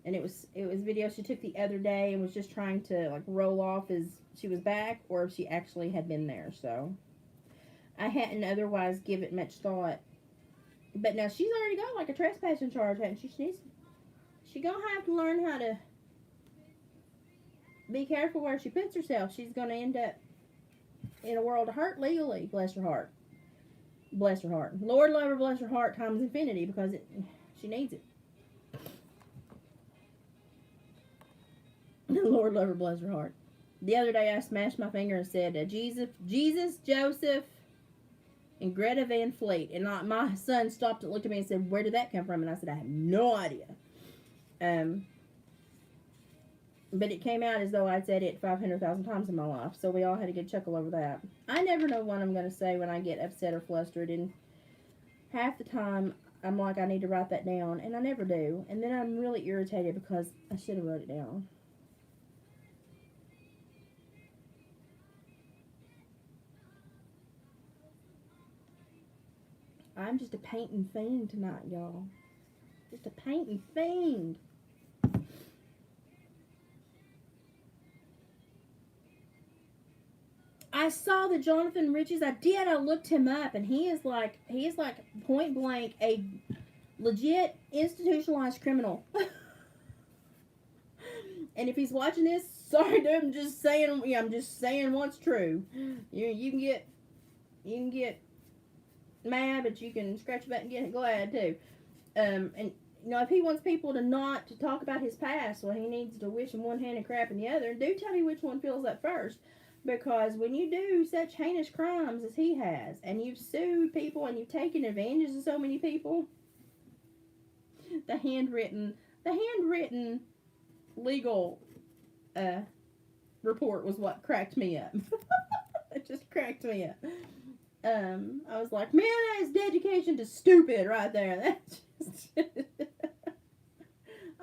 and it was video she took the other day and was just trying to like roll off as she was back, or if she actually had been there. So I hadn't otherwise give it much thought. But now she's already got like a trespassing charge, hadn't she? She gonna have to learn how to be careful where she puts herself. She's gonna end up in a world of hurt legally. Bless her heart. Bless her heart. Lord love her, bless her heart times infinity, because she needs it. Lord love her, bless her heart. The other day I smashed my finger and said, Jesus, Joseph, and Greta Van Fleet. And my son stopped and looked at me and said, where did that come from? And I said, I have no idea. But it came out as though I'd said it 500,000 times in my life. So we all had a good chuckle over that. I never know what I'm going to say when I get upset or flustered. And half the time, I'm like, I need to write that down. And I never do. And then I'm really irritated because I should have wrote it down. I'm just a painting fiend tonight, y'all. Just a painting fiend. I saw the Jonathan Riches. I did. I looked him up, and he is like point blank a legit institutionalized criminal. And if he's watching this, sorry, dude. I'm just saying. Yeah, I'm just saying what's true. You can get mad, but you can scratch your butt and get glad too. And if he wants people to not to talk about his past, well, he needs to wish in one hand and crap in the other. And do tell me which one feels that first. Because when you do such heinous crimes as he has, and you've sued people and you've taken advantage of so many people, the handwritten legal report was what cracked me up. It just cracked me up. I was like, man, that is dedication to stupid right there. That's just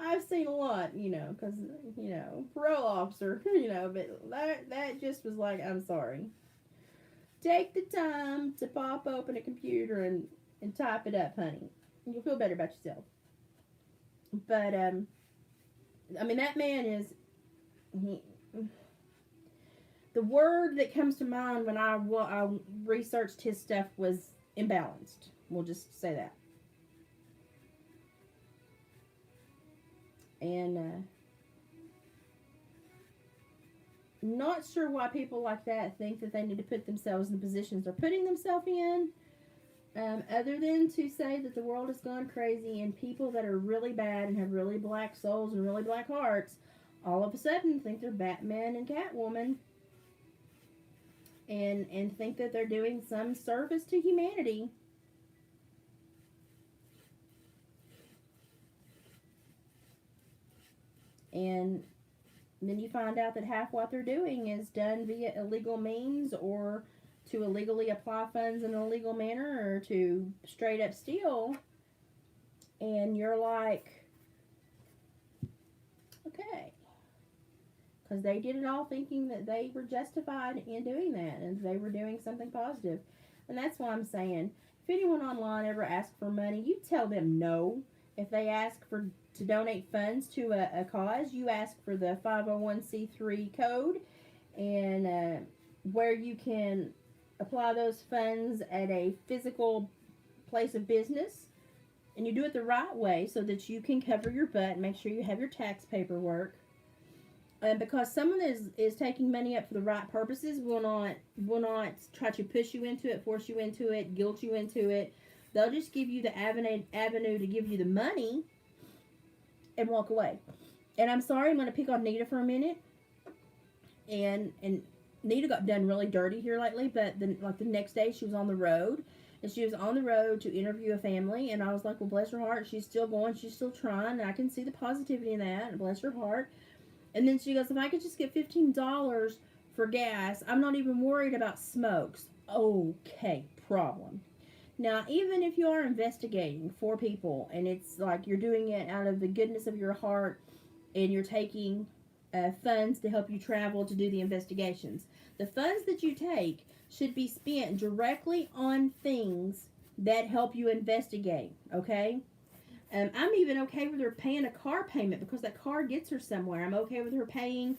I've seen a lot, because, parole officer, but that just was like, I'm sorry. Take the time to pop open a computer and type it up, honey. You'll feel better about yourself. But, that man is, the word that comes to mind when I researched his stuff was imbalanced. We'll just say that. And not sure why people like that think that they need to put themselves in the positions they're putting themselves in, other than to say that the world has gone crazy and people that are really bad and have really black souls and really black hearts all of a sudden think they're Batman and Catwoman, and think that they're doing some service to humanity. And then you find out that half what they're doing is done via illegal means, or to illegally apply funds in an illegal manner, or to straight up steal. And you're like, okay. Because they did it all thinking that they were justified in doing that, and they were doing something positive. And that's why I'm saying, if anyone online ever asks for money, you tell them no. If they ask to donate funds to a cause, you ask for the 501c3 code, and where you can apply those funds at a physical place of business, and you do it the right way so that you can cover your butt and make sure you have your tax paperwork. Because someone is taking money up for the right purposes, will not try to push you into it, force you into it, guilt you into it. They'll just give you the avenue to give you the money and walk away. And I'm sorry, I'm going to pick on Nita for a minute. And Nita got done really dirty here lately, but the next day she was on the road. And she was on the road to interview a family. And I was like, well, bless her heart. She's still going. She's still trying. And I can see the positivity in that. And bless her heart. And then she goes, if I could just get $15 for gas, I'm not even worried about smokes. Okay, problem. Now, even if you are investigating for people, and it's like you're doing it out of the goodness of your heart, and you're taking funds to help you travel to do the investigations, the funds that you take should be spent directly on things that help you investigate, okay? I'm even okay with her paying a car payment because that car gets her somewhere. I'm okay with her paying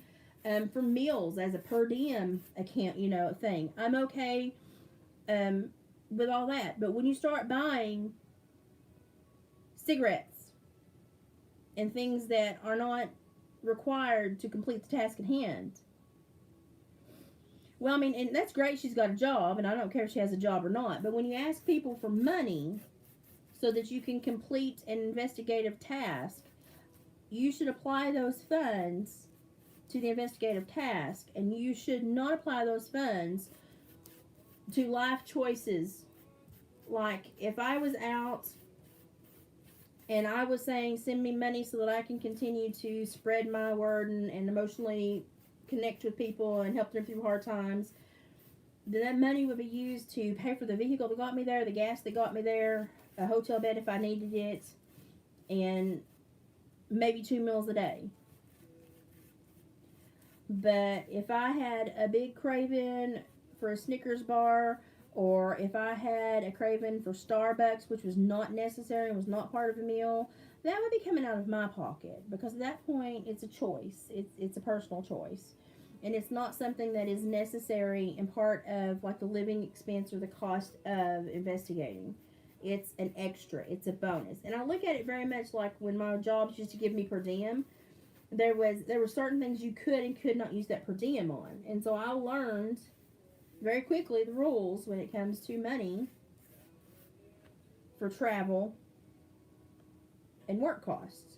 for meals as a per diem account, thing. I'm okay um, with all that. But when you start buying cigarettes and things that are not required to complete the task at hand, well, I mean, and that's great. She's got a job, and I don't care if she has a job or not. But when you ask people for money so that you can complete an investigative task, you should apply those funds to the investigative task, and you should not apply those funds to life choices. Like if I was out and I was saying, send me money so that I can continue to spread my word and emotionally connect with people and help them through hard times, then that money would be used to pay for the vehicle that got me there, the gas that got me there, a hotel bed if I needed it, and maybe 2 meals a day. But if I had a big craving for a Snickers bar, or if I had a craving for Starbucks, which was not necessary and was not part of a meal, that would be coming out of my pocket, because at that point it's a choice. It's a personal choice. And it's not something that is necessary and part of like the living expense or the cost of investigating. It's an extra. It's a bonus. And I look at it very much like when my jobs used to give me per diem. There were certain things you could and could not use that per diem on. And so I learned very quickly the rules when it comes to money for travel and work costs.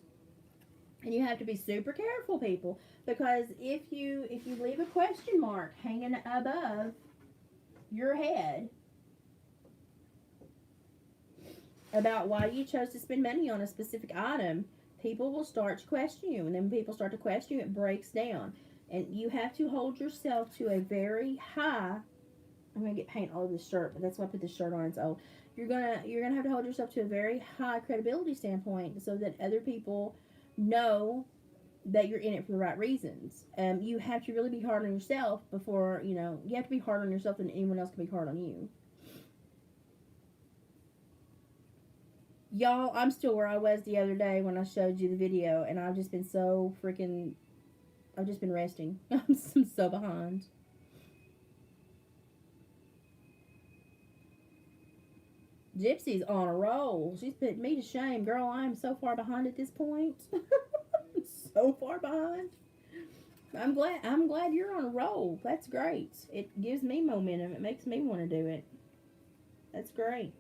And you have to be super careful, people, because if you leave a question mark hanging above your head about why you chose to spend money on a specific item, people will start to question you. And then when people start to question you, it breaks down. And you have to hold yourself to a very high. I'm gonna get paint all over this shirt, but that's why I put this shirt on. It's old. You're gonna have to hold yourself to a very high credibility standpoint so that other people know that you're in it for the right reasons. You have to really be hard on yourself before you have to be hard on yourself than anyone else can be hard on you. Y'all, I'm still where I was the other day when I showed you the video, and I've just been so freaking. I've just been resting. I'm so behind. Gypsy's on a roll. She's put me to shame. Girl, I am so far behind at this point. So far behind. I'm glad you're on a roll. That's great. It gives me momentum. It makes me want to do it. That's great.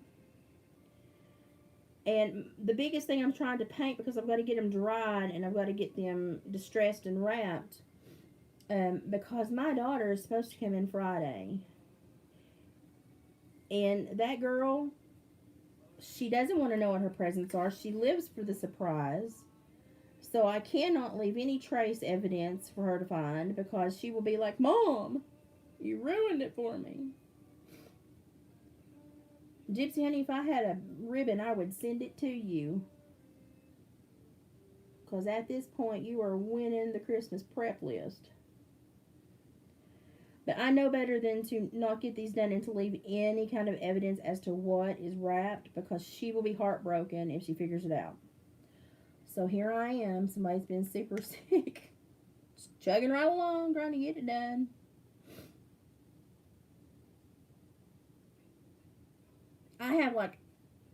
And the biggest thing I'm trying to paint, because I've got to get them dried and I've got to get them distressed and wrapped, because my daughter is supposed to come in Friday. And that girl, she doesn't want to know what her presents are. She lives for the surprise. So I cannot leave any trace evidence for her to find, because she will be like, Mom, you ruined it for me. Gypsy, honey, if I had a ribbon, I would send it to you. Because at this point, you are winning the Christmas prep list. But I know better than to not get these done and to leave any kind of evidence as to what is wrapped, because she will be heartbroken if she figures it out. So here I am. Somebody's been super sick. Just chugging right along, trying to get it done. I have like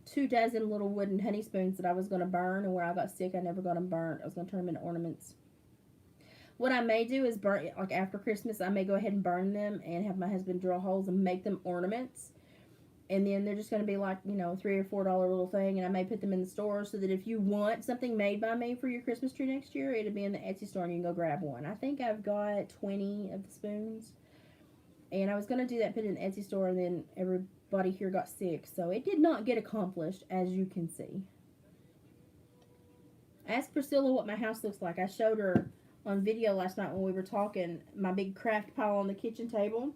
2 dozen little wooden honey spoons that I was going to burn, and where I got sick, I never got them burnt. I was going to turn them into ornaments. What I may do is burn, like after Christmas, I may go ahead and burn them and have my husband drill holes and make them ornaments. And then they're just going to be like, $3 or $4 little thing. And I may put them in the store so that if you want something made by me for your Christmas tree next year, it'll be in the Etsy store and you can go grab one. I think I've got 20 of the spoons. And I was going to do that, put it in the Etsy store, and then everybody here got sick. So it did not get accomplished, as you can see. Ask Priscilla what my house looks like. I showed her on video last night when we were talking my big craft pile on the kitchen table.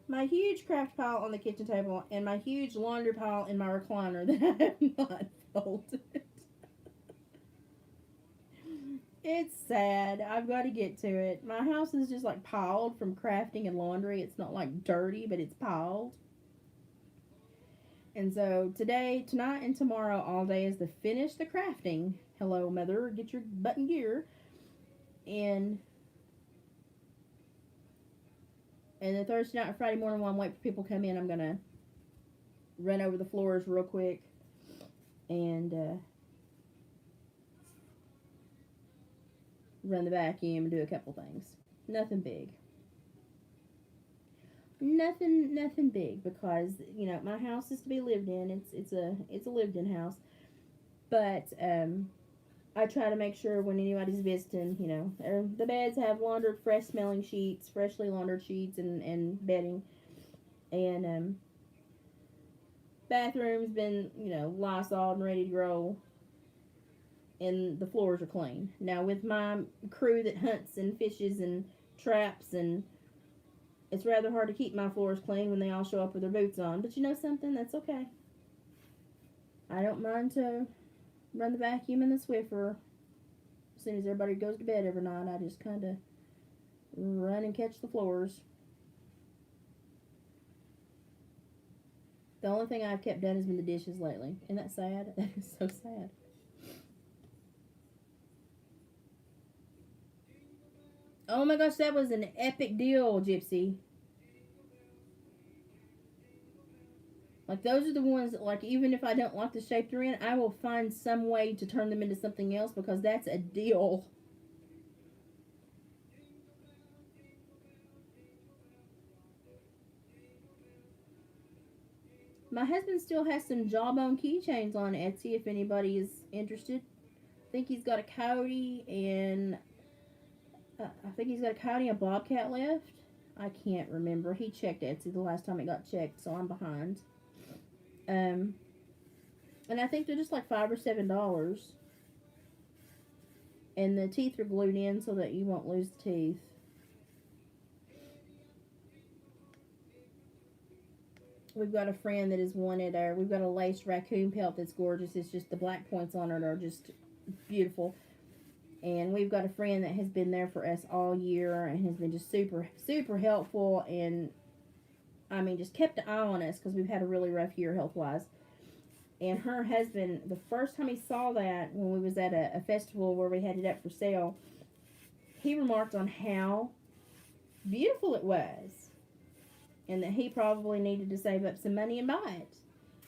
My huge craft pile on the kitchen table and my huge laundry pile in my recliner that I have not folded. It's sad. I've got to get to it. My house is just like piled from crafting and laundry. It's not like dirty, but it's piled. And so today, tonight, and tomorrow, all day is to finish the crafting. Hello, mother. Get your button gear. And then Thursday night and Friday morning, while I'm waiting for people to come in, I'm gonna run over the floors real quick and run the vacuum and do a couple things. Nothing big. Nothing big because my house is to be lived in. It's a lived in house, but I try to make sure when anybody's visiting, the beds have laundered, fresh smelling sheets, freshly laundered sheets and bedding, and bathroom's been Lysol and ready to roll, and the floors are clean. Now with my crew that hunts and fishes and traps, and it's rather hard to keep my floors clean when they all show up with their boots on. But you know something? That's okay. I don't mind to run the vacuum and the Swiffer as soon as everybody goes to bed every night. I just kind of run and catch the floors. The only thing I've kept done has been the dishes lately. Isn't that sad? That is so sad. Oh my gosh, that was an epic deal, Gypsy. Like, those are the ones that, like, even if I don't like the shape they're in, I will find some way to turn them into something else because that's a deal. My husband still has some Jawbone keychains on Etsy if anybody is interested. I think he's got a coyote and I think he's got a coyote and a bobcat left. I can't remember. He checked Etsy the last time it got checked, so I'm behind. Um, and I think they're just like $5 or $7, and the teeth are glued in so that you won't lose the teeth. We've got a friend that has wanted our. We've got a lace raccoon pelt that's gorgeous. It's just the black points on it are just beautiful. And we've got a friend that has been there for us all year and has been just super helpful, and I mean just kept an eye on us because we've had a really rough year health wise. And her husband, the first time he saw that when we was at a festival where we had it up for sale, he remarked on how beautiful it was, and that he probably needed to save up some money and buy it.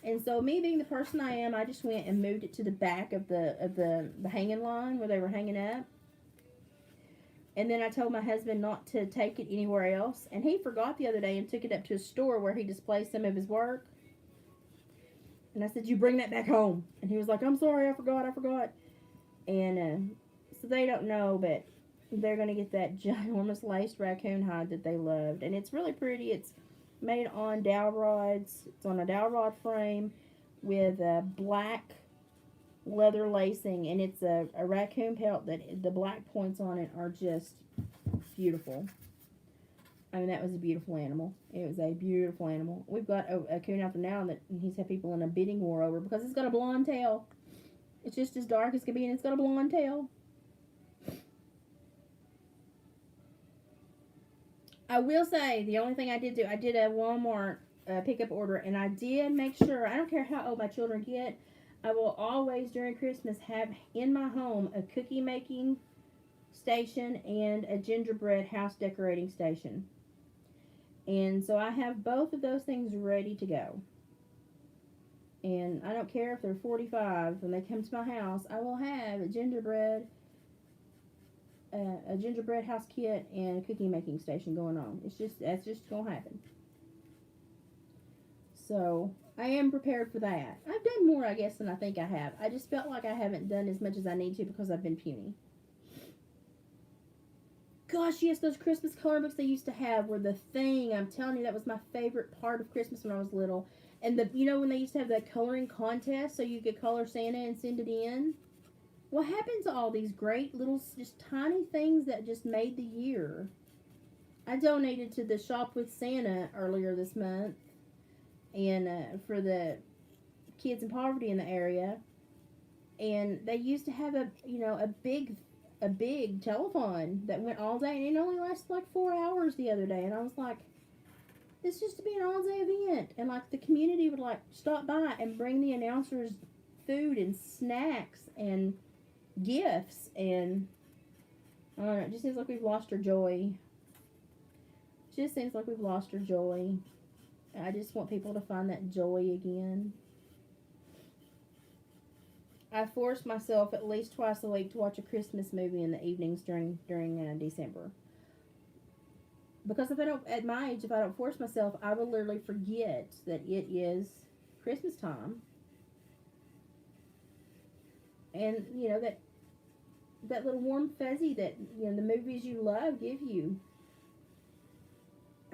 And so, me being the person I am, I just went and moved it to the back of the hanging line where they were hanging up. And then I told my husband not to take it anywhere else. And he forgot the other day and took it up to a store where he displays some of his work. And I said, "You bring that back home." And he was like, "I'm sorry, I forgot. And so they don't know, but they're going to get that ginormous laced raccoon hide that they loved. And it's really pretty. It's made on dowel rods. It's on a dowel rod frame with black leather lacing. And it's a raccoon pelt that the black points on it are just beautiful. I mean, that was a beautiful animal. It was a beautiful animal. We've got a coon out there now that he's had people in a bidding war over because it's got a blonde tail. It's just as dark as can be, and it's got a blonde tail. I will say the only thing I did do, I did a Walmart pickup order, and I did make sure. I don't care how old my children get. I will always during Christmas have in my home a cookie making station and a gingerbread house decorating station. And so I have both of those things ready to go. And I don't care if they're 45 when they come to my house. I will have a gingerbread house kit and a cookie making station going on. That's just gonna happen. So I am prepared for that. I've done more, I guess, than I think I have. I just felt like I haven't done as much as I need to because I've been puny. Gosh, yes, those Christmas color books they used to have were the thing. I'm telling you, that was my favorite part of Christmas when I was little. And when they used to have that coloring contest so you could color Santa and send it in. What happened to all these great little, just tiny things that just made the year? I donated to the Shop with Santa earlier this month, and for the kids in poverty in the area. And they used to have a big a big telethon that went all day, and it only lasted like 4 hours the other day. And I was like, this used to be an all day event, and like the community would like stop by and bring the announcers food and snacks and gifts, and I don't know, it just seems like we've lost our joy. It just seems like we've lost our joy. I just want people to find that joy again. I force myself at least twice a week to watch a Christmas movie in the evenings during December. Because if I don't, at my age, if I don't force myself, I will literally forget that it is Christmas time. And that little warm fuzzy that the movies you love give you.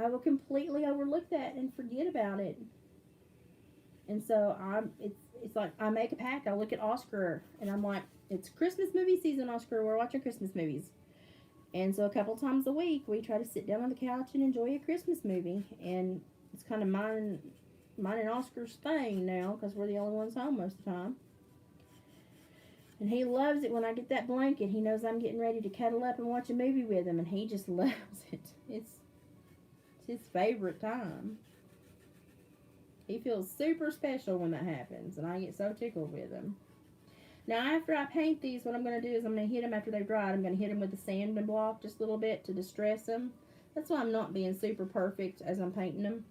I will completely overlook that and forget about it. And so it's like I make a pact. I look at Oscar and I'm like, it's Christmas movie season, Oscar. We're watching Christmas movies. And so a couple times a week we try to sit down on the couch and enjoy a Christmas movie. And it's kind of mine and Oscar's thing now because we're the only ones home most of the time. And he loves it when I get that blanket. He knows I'm getting ready to cuddle up and watch a movie with him, and he just loves it. It's his favorite time. He feels super special when that happens, and I get so tickled with him. Now, after I paint these, what I'm going to do is I'm going to hit them after they've dried. I'm going to hit them with the sanding block just a little bit to distress them. That's why I'm not being super perfect as I'm painting them.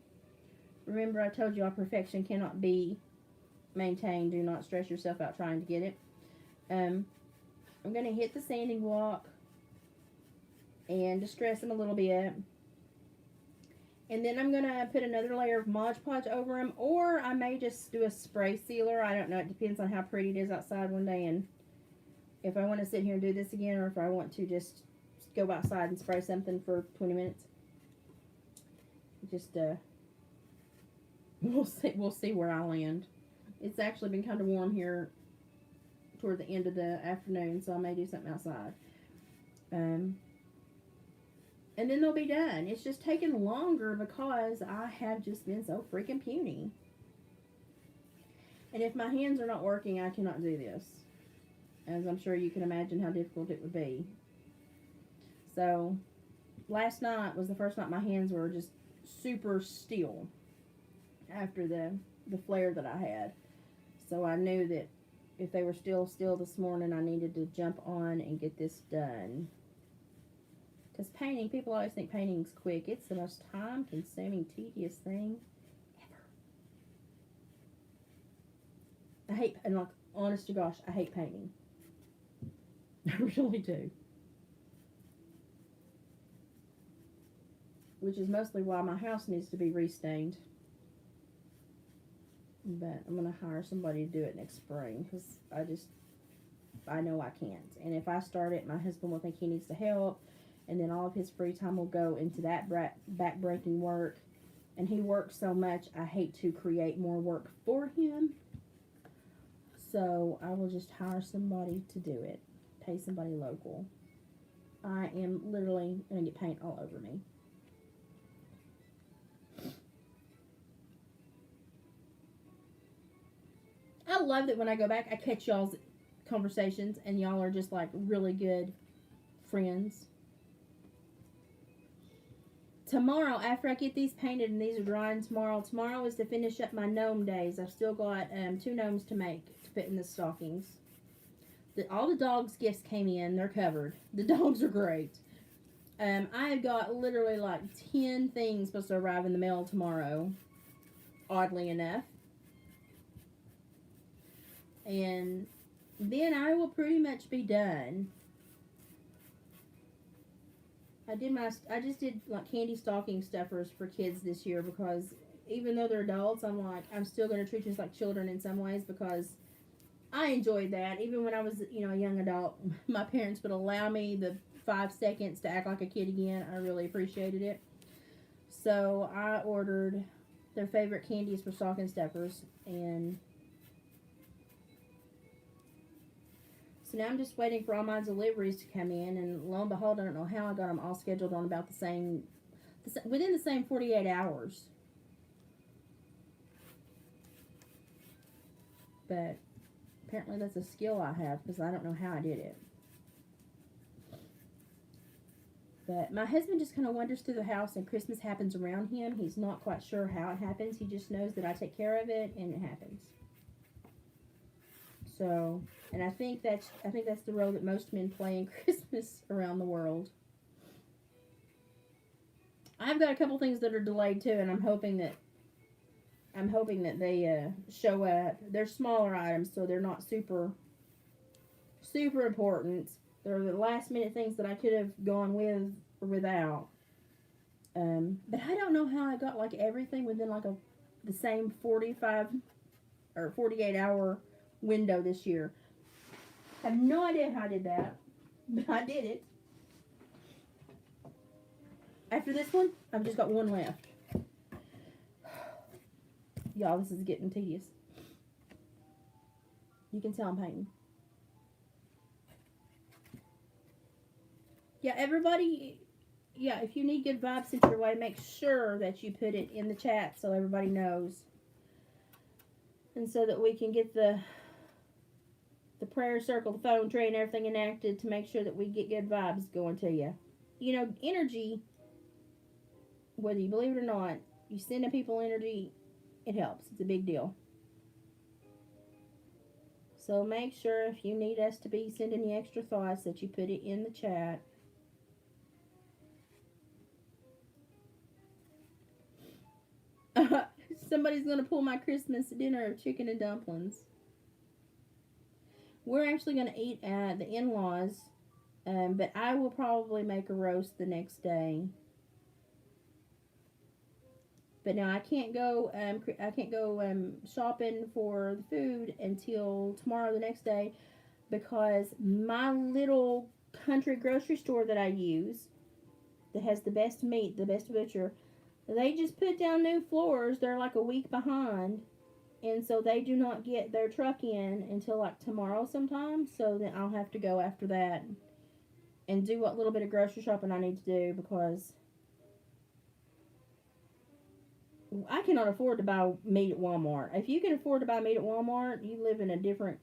Remember, I told you all perfection cannot be maintained. Do not stress yourself out trying to get it. I'm going to hit the sanding block and distress them a little bit. And then I'm going to put another layer of Mod Podge over them, or I may just do a spray sealer. I don't know. It depends on how pretty it is outside one day and if I want to sit here and do this again or if I want to just go outside and spray something for 20 minutes. Just, we'll see where I land. It's actually been kind of warm here toward the end of the afternoon, so I may do something outside. And then they'll be done. It's just taken longer because I have just been so freaking puny. And if my hands are not working, I cannot do this. As I'm sure you can imagine how difficult it would be. So, last night was the first night my hands were just super still after the flare that I had. So I knew that if they were still this morning, I needed to jump on and get this done. Because painting, people always think painting's quick. It's the most time-consuming, tedious thing ever. And like, honest to gosh, I hate painting. I really do. Which is mostly why my house needs to be restained. But I'm going to hire somebody to do it next spring because I know I can't. And if I start it, my husband will think he needs to help. And then all of his free time will go into that back-breaking work. And he works so much, I hate to create more work for him. So I will just hire somebody to do it. Pay somebody local. I am literally going to get paint all over me. I love that when I go back, I catch y'all's conversations, and y'all are just like really good friends. Tomorrow, after I get these painted and these are drying tomorrow is to finish up my gnome days. I've still got 2 gnomes to make to put in the stockings. All the dogs' gifts came in. They're covered. The dogs are great. I have got literally like 10 things supposed to arrive in the mail tomorrow, oddly enough. And then I will pretty much be done. I just did like candy stocking stuffers for kids this year because even though they're adults, I'm still going to treat them like children in some ways because I enjoyed that. Even when I was, a young adult, my parents would allow me the 5 seconds to act like a kid again. I really appreciated it. So I ordered their favorite candies for stocking stuffers, and so now I'm just waiting for all my deliveries to come in, and lo and behold, I don't know how I got them all scheduled on about within the same 48 hours. But apparently that's a skill I have because I don't know how I did it. But my husband just kind of wanders through the house and Christmas happens around him. He's not quite sure how it happens. He just knows that I take care of it and it happens. So, and I think that's the role that most men play in Christmas around the world. I've got a couple things that are delayed too, and I'm hoping that they show up. They're smaller items, so they're not super important. They're the last minute things that I could have gone with or without. But I don't know how I got like everything within like the same 45 or 48-hour window this year. I have no idea how I did that, but I did it. After this one, I've just got one left. Y'all, this is getting tedious. You can tell I'm painting. Yeah, everybody, yeah, if you need good vibes sent your way, make sure that you put it in the chat so everybody knows. And so that we can get the prayer circle, the phone tree, and everything enacted to make sure that we get good vibes going to you. You know, energy, whether you believe it or not, you send to people energy, it helps. It's a big deal. So make sure if you need us to be sending you extra thoughts that you put it in the chat. Somebody's going to pull my Christmas dinner of chicken and dumplings. We're actually going to eat at the in-laws, but I will probably make a roast the next day. But now I can't go. Shopping for the food until tomorrow, the next day, because my little country grocery store that I use, that has the best meat, the best butcher, they just put down new floors. They're like a week behind, and so they do not get their truck in until like tomorrow sometime. So then I'll have to go after that and do what little bit of grocery shopping I need to do, because I cannot afford to buy meat at Walmart. If you can afford to buy meat at Walmart, you live in a different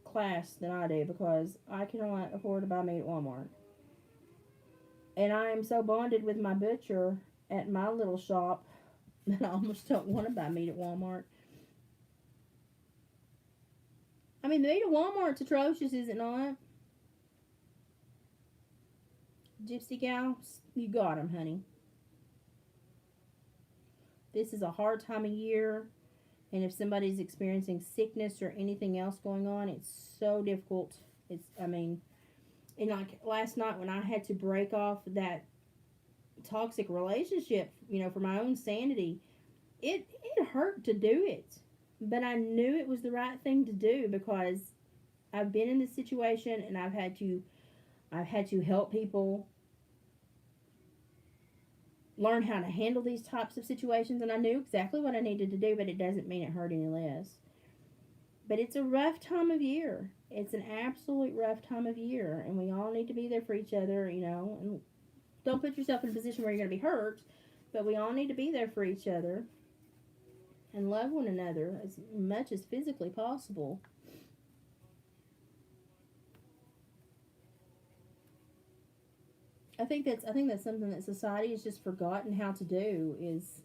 class than I do, because I cannot afford to buy meat at Walmart. And I am so bonded with my butcher at my little shop that I almost don't want to buy meat at Walmart. I mean, the meat at Walmart's atrocious, is it not? Gypsy Gal, you got 'em, honey. This is a hard time of year, and if somebody's experiencing sickness or anything else going on, it's so difficult. And like last night when I had to break off that toxic relationship, for my own sanity, it hurt to do it. But I knew it was the right thing to do, because I've been in this situation and I've had to help people learn how to handle these types of situations, and I knew exactly what I needed to do, but it doesn't mean it hurt any less. But it's a rough time of year. It's an absolute rough time of year, and we all need to be there for each other, and don't put yourself in a position where you're going to be hurt, but we all need to be there for each other and love one another as much as physically possible. I think that's something that society has just forgotten how to do, is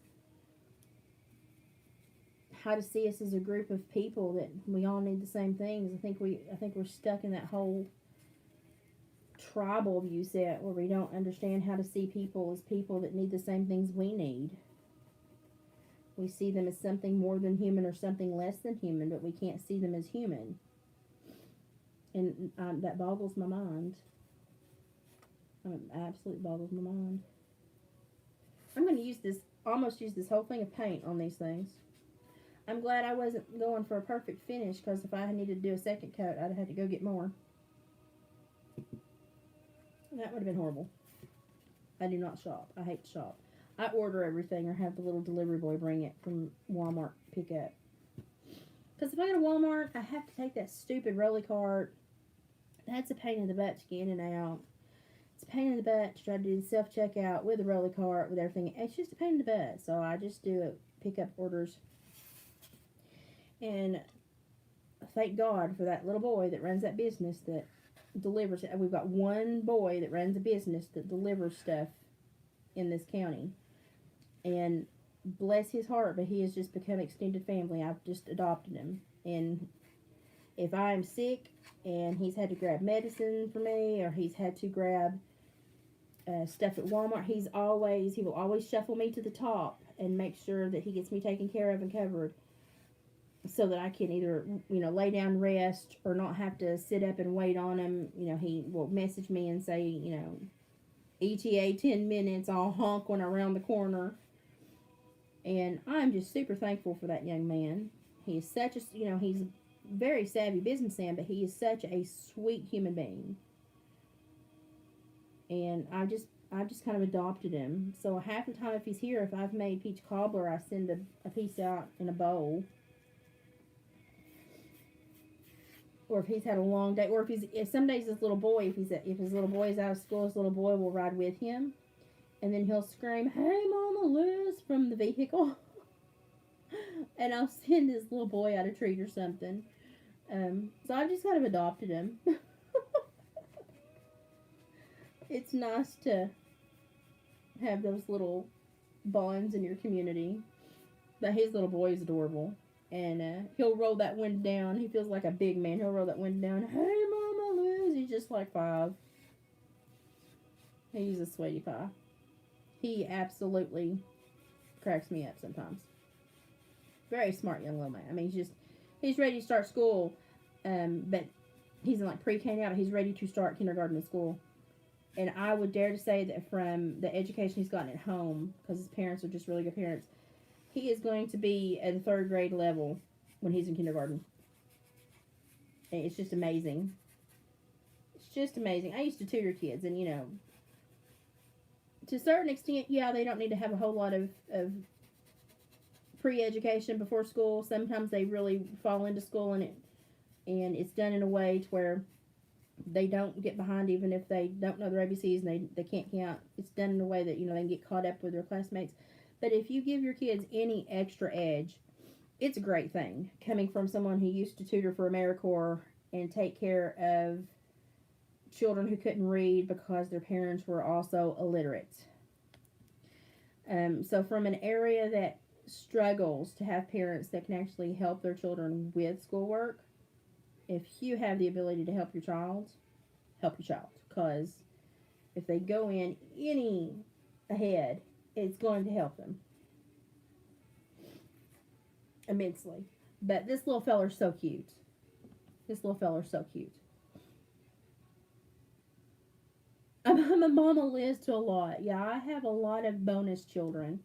how to see us as a group of people that we all need the same things. I think we're stuck in that whole tribal view set where we don't understand how to see people as people that need the same things we need. We see them as something more than human or something less than human, but we can't see them as human. And that boggles my mind. Absolutely boggles my mind. I'm going to almost use this whole thing of paint on these things. I'm glad I wasn't going for a perfect finish, because if I needed to do a second coat, I'd have had to go get more. That would have been horrible. I do not shop. I hate to shop. I order everything or have the little delivery boy bring it from Walmart pick up. Because if I go to Walmart, I have to take that stupid rolly cart. That's a pain in the butt to get in and out. It's a pain in the butt to try to do the self-checkout with the rolly cart, with everything. It's just a pain in the butt. So I just do it, pick up orders. And thank God for that little boy that runs that business that delivers it. We've got one boy that runs a business that delivers stuff in this county. And bless his heart, but he has just become extended family. I've just adopted him. And if I'm sick and he's had to grab medicine for me, or he's had to grab stuff at Walmart, he will always shuffle me to the top and make sure that he gets me taken care of and covered, so that I can either, lay down, rest, or not have to sit up and wait on him. He will message me and say, ETA 10 minutes, I'll honk when I'm around the corner. And I'm just super thankful for that young man. He is such a, he's a very savvy businessman, but he is such a sweet human being. And I've just kind of adopted him. So half the time if he's here, if I've made peach cobbler, I send a piece out in a bowl. Or if he's had a long day, or if some days his little boy, if his little boy is out of school, his little boy will ride with him, and then he'll scream, "Hey, Mama Liz," from the vehicle, and I'll send his little boy out a treat or something. So I've just kind of adopted him. It's nice to have those little bonds in your community. But his little boy is adorable. And he'll roll that window down. He feels like a big man. He'll roll that window down. "Hey, Mama Liz." He's just like 5. He's a sweetie pie. He absolutely cracks me up sometimes. Very smart young little man. I mean, he's ready to start school. But he's in like pre-K now, but he's ready to start kindergarten and school. And I would dare to say that from the education he's gotten at home, because his parents are just really good parents, he is going to be at the 3rd grade level when he's in kindergarten. And it's just amazing. It's just amazing. I used to tutor kids, and to a certain extent, yeah, they don't need to have a whole lot of pre-education before school. Sometimes they really fall into school, and it's done in a way to where they don't get behind even if they don't know their ABCs and they can't count. It's done in a way that, they can get caught up with their classmates. But if you give your kids any extra edge, it's a great thing. Coming from someone who used to tutor for AmeriCorps and take care of children who couldn't read because their parents were also illiterate. So from an area that struggles to have parents that can actually help their children with schoolwork, if you have the ability to help your child. Because if they go in any ahead, it's going to help them immensely. But this little feller's so cute. I'm a Mama Liz to a lot. Yeah, I have a lot of bonus children.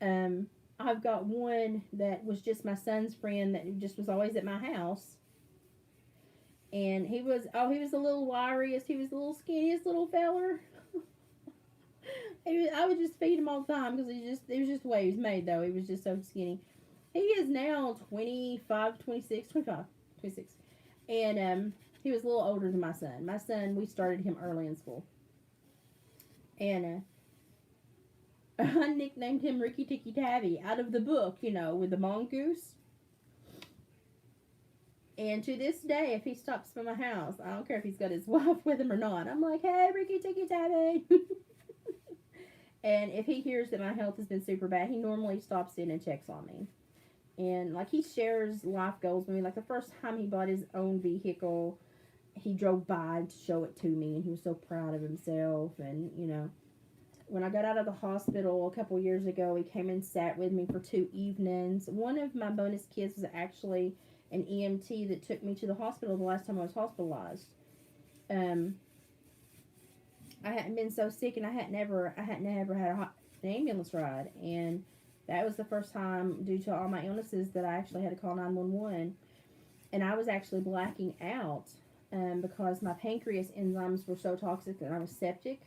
I've got one that was just my son's friend that just was always at my house. And he was the little wiriest, he was the little skinniest little feller. I would just feed him all the time because it was just the way he was made, though. He was just so skinny. He is now 25, 26, 25, 26. And he was a little older than my son. My son, we started him early in school. And I nicknamed him Ricky Tikki Tavi out of the book, with the mongoose. And to this day, if he stops by my house, I don't care if he's got his wife with him or not, I'm like, "Hey, Ricky Tikki Tavi." And if he hears that my health has been super bad, he normally stops in and checks on me. And, he shares life goals with me. Like, the first time he bought his own vehicle, he drove by to show it to me, and he was so proud of himself. And, when I got out of the hospital a couple years ago, he came and sat with me for 2 evenings. One of my bonus kids was actually an EMT that took me to the hospital the last time I was hospitalized. I hadn't been so sick, and I hadn't ever had an ambulance ride, and that was the first time, due to all my illnesses, that I actually had to call 911. And I was actually blacking out because my pancreas enzymes were so toxic that I was septic.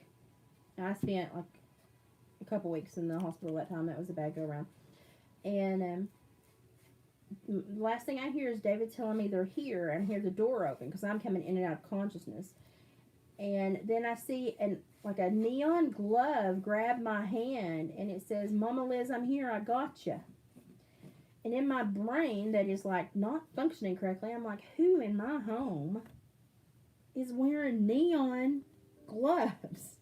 And I spent a couple weeks in the hospital that time. That was a bad go around. And the last thing I hear is David telling me they're here, and I hear the door open because I'm coming in and out of consciousness. And then I see a neon glove grab my hand, and it says, "Mama Liz, I'm here, I gotcha." And in my brain that is not functioning correctly, I'm like, who in my home is wearing neon gloves.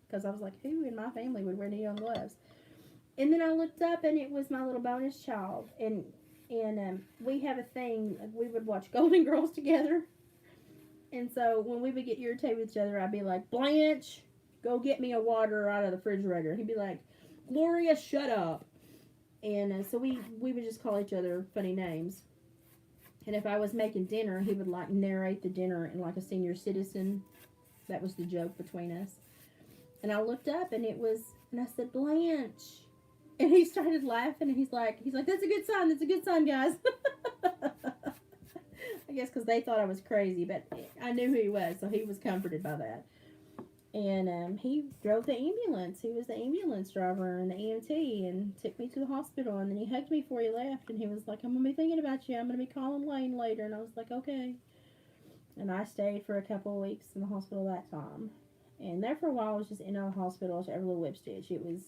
Because I was like, who in my family would wear neon gloves? And then I looked up, and it was my little bonus child. And we have a thing, we would watch Golden Girls together. And so when we would get irritated with each other, I'd be like, Blanche, go get me a water out of the refrigerator. He'd be like, Gloria, shut up. And so we would just call each other funny names. And if I was making dinner, he would like narrate the dinner in like a senior citizen. That was the joke between us. And I looked up, and I said, Blanche. And he started laughing, and he's like, that's a good sign, guys. I guess because they thought I was crazy, but I knew who he was, so he was comforted by that. And he drove the ambulance. He was the ambulance driver and the EMT, and took me to the hospital. And then he hugged me before he left, and he was like, I'm going to be thinking about you. I'm going to be calling Lane later. And I was like, okay. And I stayed for a couple of weeks in the hospital that time. And there for a while, I was just in and out of the hospital every little whip stitch. It was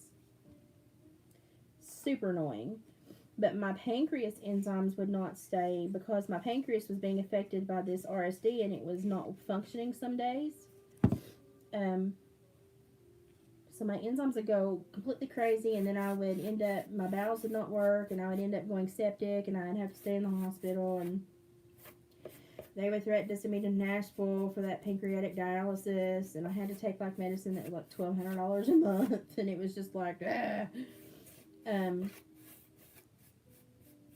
super annoying. But my pancreas enzymes would not stay because my pancreas was being affected by this RSD, and it was not functioning some days. So my enzymes would go completely crazy, and then I would end up, my bowels would not work, and I would end up going septic, and I'd have to stay in the hospital, and they would threaten to send me to Nashville for that pancreatic dialysis, and I had to take like medicine that was like $1,200 a month, and it was just like, it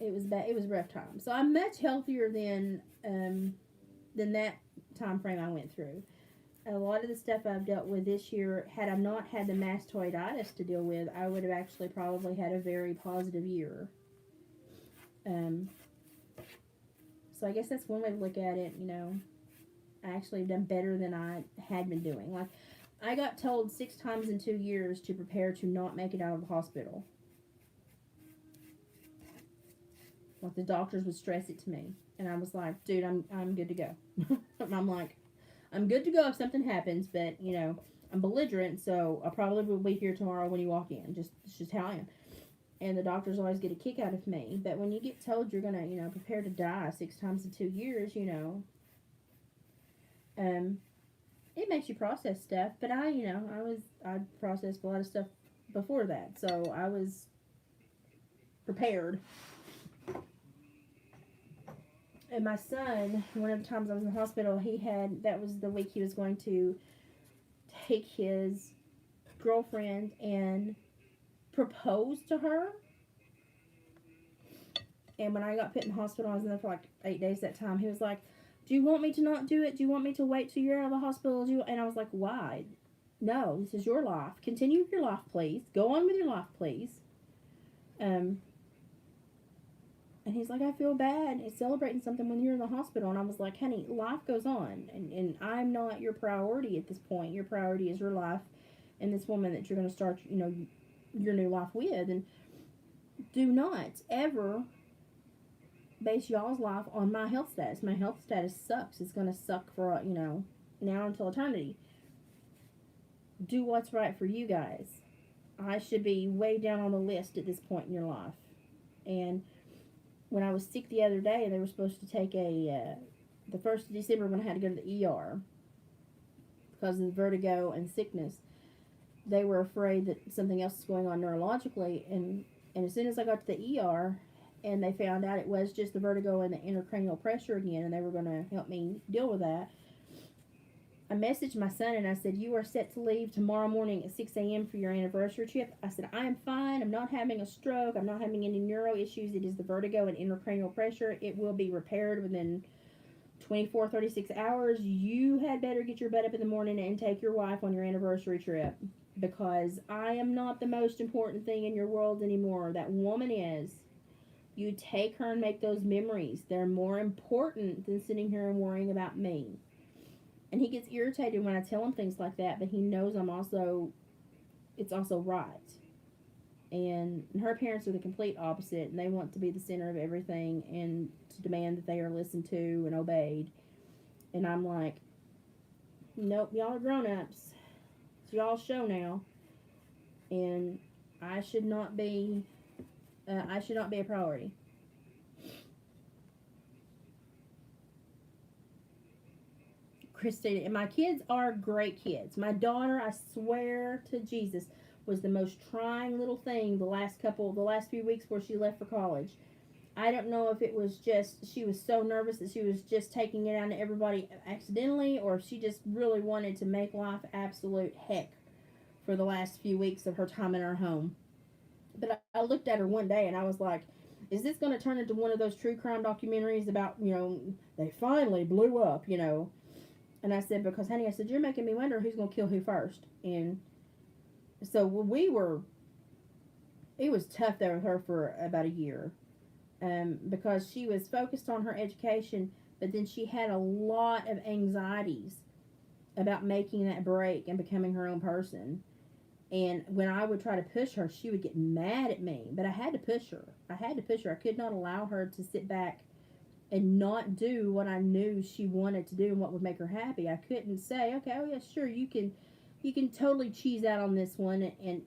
was bad. It was a rough time. So I'm much healthier than that time frame I went through. A lot of the stuff I've dealt with this year, had I not had the mastoiditis to deal with, I would have actually probably had a very positive year. So I guess that's one way to look at it. You know, I actually have done better than I had been doing. Like, I got told 6 times in 2 years to prepare to not make it out of the hospital. Like, the doctors would stress it to me, and I was like, dude, I'm good to go. I'm like, I'm good to go if something happens, but, you know, I'm belligerent, so I probably will be here tomorrow when you walk in. It's just how I am. And the doctors always get a kick out of me. But when you get told you're going to, you know, prepare to die 6 times in 2 years, you know, it makes you process stuff. But I processed a lot of stuff before that, so I was prepared. And my son, one of the times I was in the hospital, that was the week he was going to take his girlfriend and propose to her. And when I got put in the hospital, I was in there for like 8 days that time. He was like, do you want me to not do it? Do you want me to wait till you're out of the hospital? And I was like, why? No, this is your life. Continue with your life, please. Go on with your life, please. And he's like, I feel bad. It's celebrating something when you're in the hospital. And I was like, honey, life goes on. And I'm not your priority at this point. Your priority is your life and this woman that you're going to start, you know, your new life with. And do not ever base y'all's life on my health status. My health status sucks. It's going to suck for, you know, now until eternity. Do what's right for you guys. I should be way down on the list at this point in your life. And when I was sick the other day, they were supposed to take the 1st of December when I had to go to the ER because of the vertigo and sickness. They were afraid that something else was going on neurologically, and as soon as I got to the ER and they found out it was just the vertigo and the intracranial pressure again, and they were going to help me deal with that, I messaged my son and I said, you are set to leave tomorrow morning at 6 a.m. for your anniversary trip. I said, I am fine. I'm not having a stroke. I'm not having any neuro issues. It is the vertigo and intracranial pressure. It will be repaired within 24, 36 hours. You had better get your butt up in the morning and take your wife on your anniversary trip, because I am not the most important thing in your world anymore. That woman is. You take her and make those memories. They're more important than sitting here and worrying about me. And he gets irritated when I tell him things like that, but he knows it's also right. And her parents are the complete opposite, and they want to be the center of everything and to demand that they are listened to and obeyed. And I'm like, nope, y'all are grown-ups. It's y'all's show now. And I should not be a priority. Christina, and my kids are great kids. My daughter, I swear to Jesus, was the most trying little thing the last few weeks before she left for college. I don't know if it was just she was so nervous that she was just taking it out to everybody accidentally, or if she just really wanted to make life absolute heck for the last few weeks of her time in our home. But I looked at her one day and I was like, is this going to turn into one of those true crime documentaries about, they finally blew up, And I said, because, honey, I said, you're making me wonder who's going to kill who first. And so it was tough there with her for about a year, because she was focused on her education, but then she had a lot of anxieties about making that break and becoming her own person. And when I would try to push her, she would get mad at me. But I had to push her. I could not allow her to sit back and not do what I knew she wanted to do and what would make her happy. I couldn't say, okay, oh yeah, sure, you can totally cheese out on this one and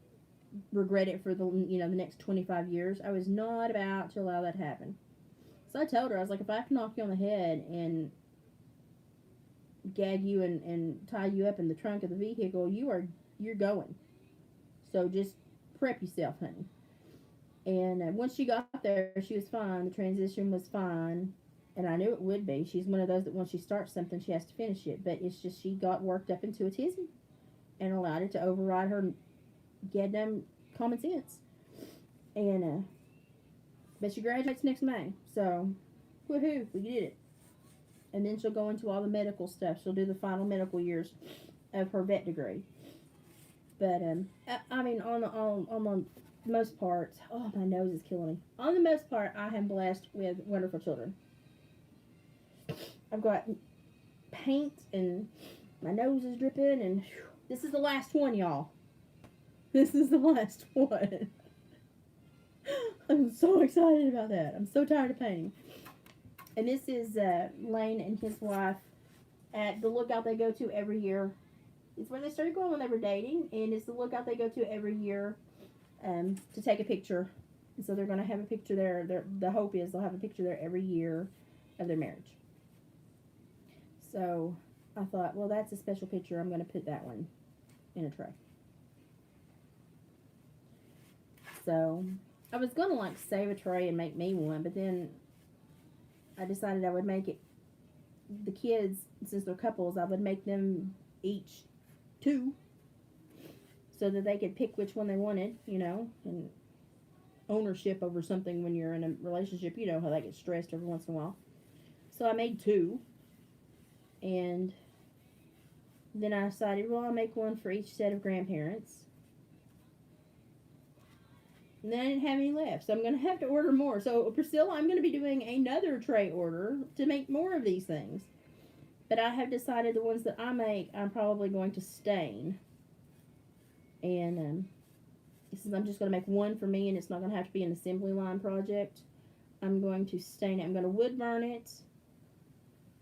regret it for the next 25 years. I was not about to allow that to happen. So I told her, I was like, if I have to knock you on the head and gag you and tie you up in the trunk of the vehicle, you're going. So just prep yourself, honey. And once she got there, she was fine. The transition was fine. And I knew it would be. She's one of those that once she starts something, she has to finish it. But it's just she got worked up into a tizzy and allowed it to override her goddamn common sense. And but she graduates next May, so woohoo, we did it. And then she'll go into all the medical stuff. She'll do the final medical years of her vet degree. But I mean, on the most part, oh, my nose is killing me. On the most part, I am blessed with wonderful children. I've got paint and my nose is dripping, and whew, this is the last one, y'all. This is the last one. I'm so excited about that. I'm so tired of painting. And this is Lane and his wife at the lookout they go to every year. It's where they started going when they were dating, and it's the lookout they go to every year to take a picture. And so they're going to have a picture there. The hope is they'll have a picture there every year of their marriage. So I thought, well, that's a special picture. I'm going to put that one in a tray. So I was going to save a tray and make me one, but then I decided I would make it, the kids, since they're couples, I would make them each two so that they could pick which one they wanted, and ownership over something when you're in a relationship, you know how they get stressed every once in a while. So I made two, and then I decided, well, I'll make one for each set of grandparents. And then I didn't have any left, so I'm going to have to order more. So, Priscilla, I'm going to be doing another tray order to make more of these things. But I have decided the ones that I make, I'm probably going to stain. And since I'm just going to make one for me, and it's not going to have to be an assembly line project, I'm going to stain it. I'm going to wood burn it.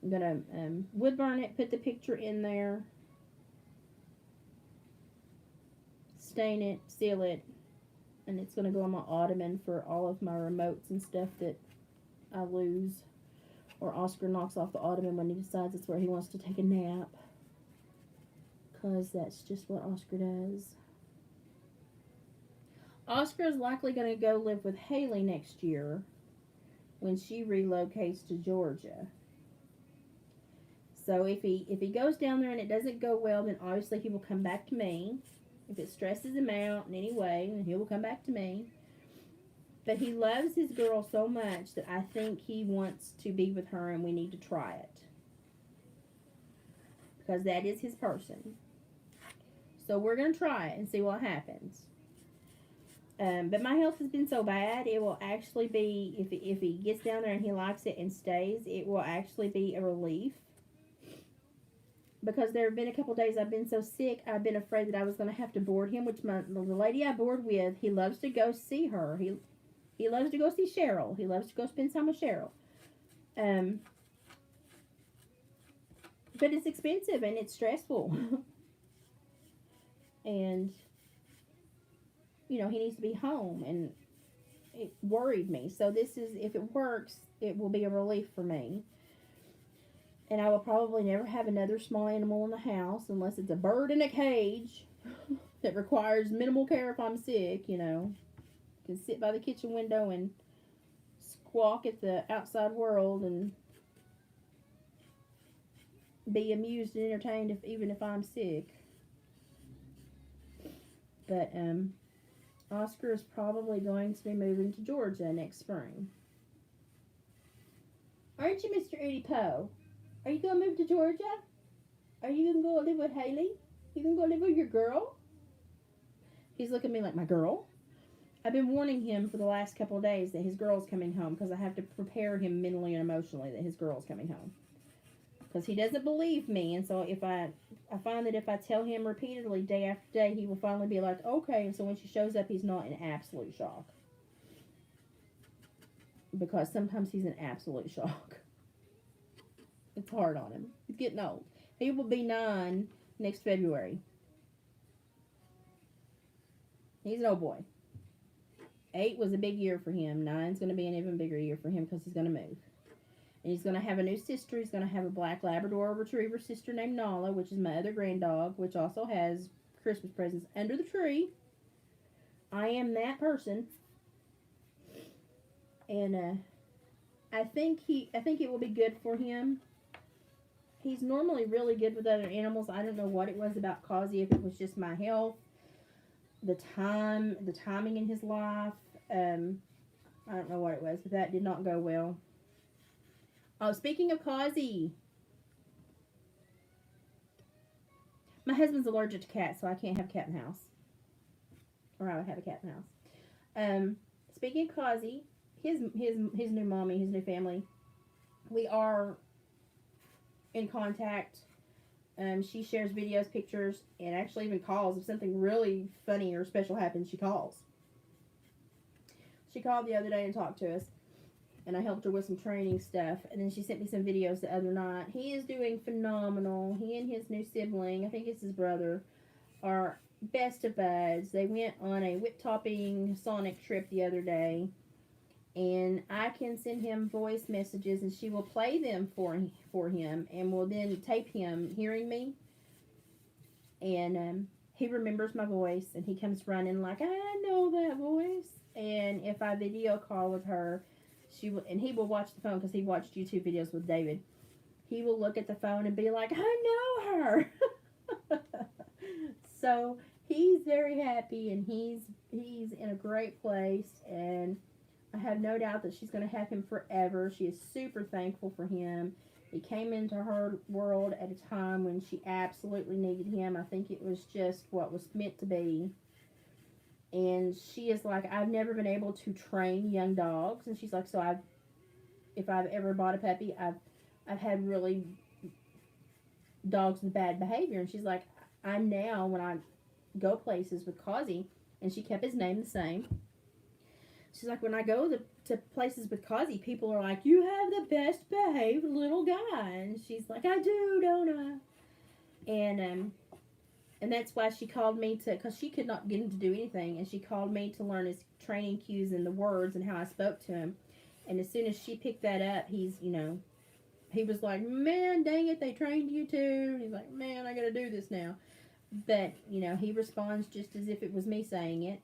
I'm going to wood burn it, put the picture in there, stain it, seal it, and it's going to go on my ottoman for all of my remotes and stuff that I lose, or Oscar knocks off the ottoman when he decides it's where he wants to take a nap, because that's just what Oscar does. Oscar is likely going to go live with Haley next year when she relocates to Georgia. So if he goes down there and it doesn't go well, then obviously he will come back to me. If it stresses him out in any way, then he will come back to me. But he loves his girl so much that I think he wants to be with her, and we need to try it. Because that is his person. So we're going to try it and see what happens. But my health has been so bad, it will actually be, if he gets down there and he likes it and stays, it will actually be a relief. Because there have been a couple days I've been so sick, I've been afraid that I was going to have to board him, which the lady I board with, he loves to go see her. He loves to go see Cheryl. He loves to go spend time with Cheryl. But it's expensive and it's stressful. And, he needs to be home, and it worried me. So this is, if it works, it will be a relief for me. And I will probably never have another small animal in the house unless it's a bird in a cage that requires minimal care if I'm sick, you know. Can sit by the kitchen window and squawk at the outside world and be amused and entertained even if I'm sick. But Oscar is probably going to be moving to Georgia next spring. Aren't you, Mr. Edie Poe? Are you going to move to Georgia? Are you going to go live with Haley? You going to go live with your girl? He's looking at me like, my girl? I've been warning him for the last couple of days that his girl's coming home because I have to prepare him mentally and emotionally that his girl's coming home. Because he doesn't believe me, and so if I find that if I tell him repeatedly day after day, he will finally be like, okay, and so when she shows up, he's not in absolute shock. Because sometimes he's in absolute shock. It's hard on him. He's getting old. He will be 9 next February. He's an old boy. 8 was a big year for him. 9's going to be an even bigger year for him because he's going to move. And he's going to have a new sister. He's going to have a black Labrador Retriever sister named Nala, which is my other granddog, which also has Christmas presents under the tree. I am that person. And I think it will be good for him. He's normally really good with other animals. I don't know what it was about Causey, if it was just my health, the timing in his life. I don't know what it was, but that did not go well. Oh, speaking of Causey, my husband's allergic to cats, so I can't have a cat in the house. Or I would have a cat in the house. Speaking of Causey, his new mommy, his new family, we are in contact. She shares videos, pictures, and actually even calls. If something really funny or special happens, she calls. She called the other day and talked to us, and I helped her with some training stuff, and then she sent me some videos the other night. He is doing phenomenal. He and his new sibling, I think it's his brother, are best of buds. They went on a whip-topping Sonic trip the other day, and I can send him voice messages, and she will play them for him, and will then tape him hearing me, and he remembers my voice, and he comes running like, I know that voice. And if I video call with her, and he will watch the phone because he watched YouTube videos with David. He will look at the phone and be like, I know her. So he's very happy, and he's in a great place, and I have no doubt that she's going to have him forever. She is super thankful for him. He came into her world at a time when she absolutely needed him. I think it was just what was meant to be. And she is like, I've never been able to train young dogs. And she's like, so if I've ever bought a puppy, I've had really dogs with bad behavior. And she's like, I'm now, when I go places with Causey, and she kept his name the same. She's like, when I go to places with Causey, people are like, you have the best behaved little guy. And she's like, I do, don't I? And that's why she called me because she could not get him to do anything. And she called me to learn his training cues and the words and how I spoke to him. And as soon as she picked that up, he was like, man, dang it, they trained you too. And he's like, man, I got to do this now. But, he responds just as if it was me saying it.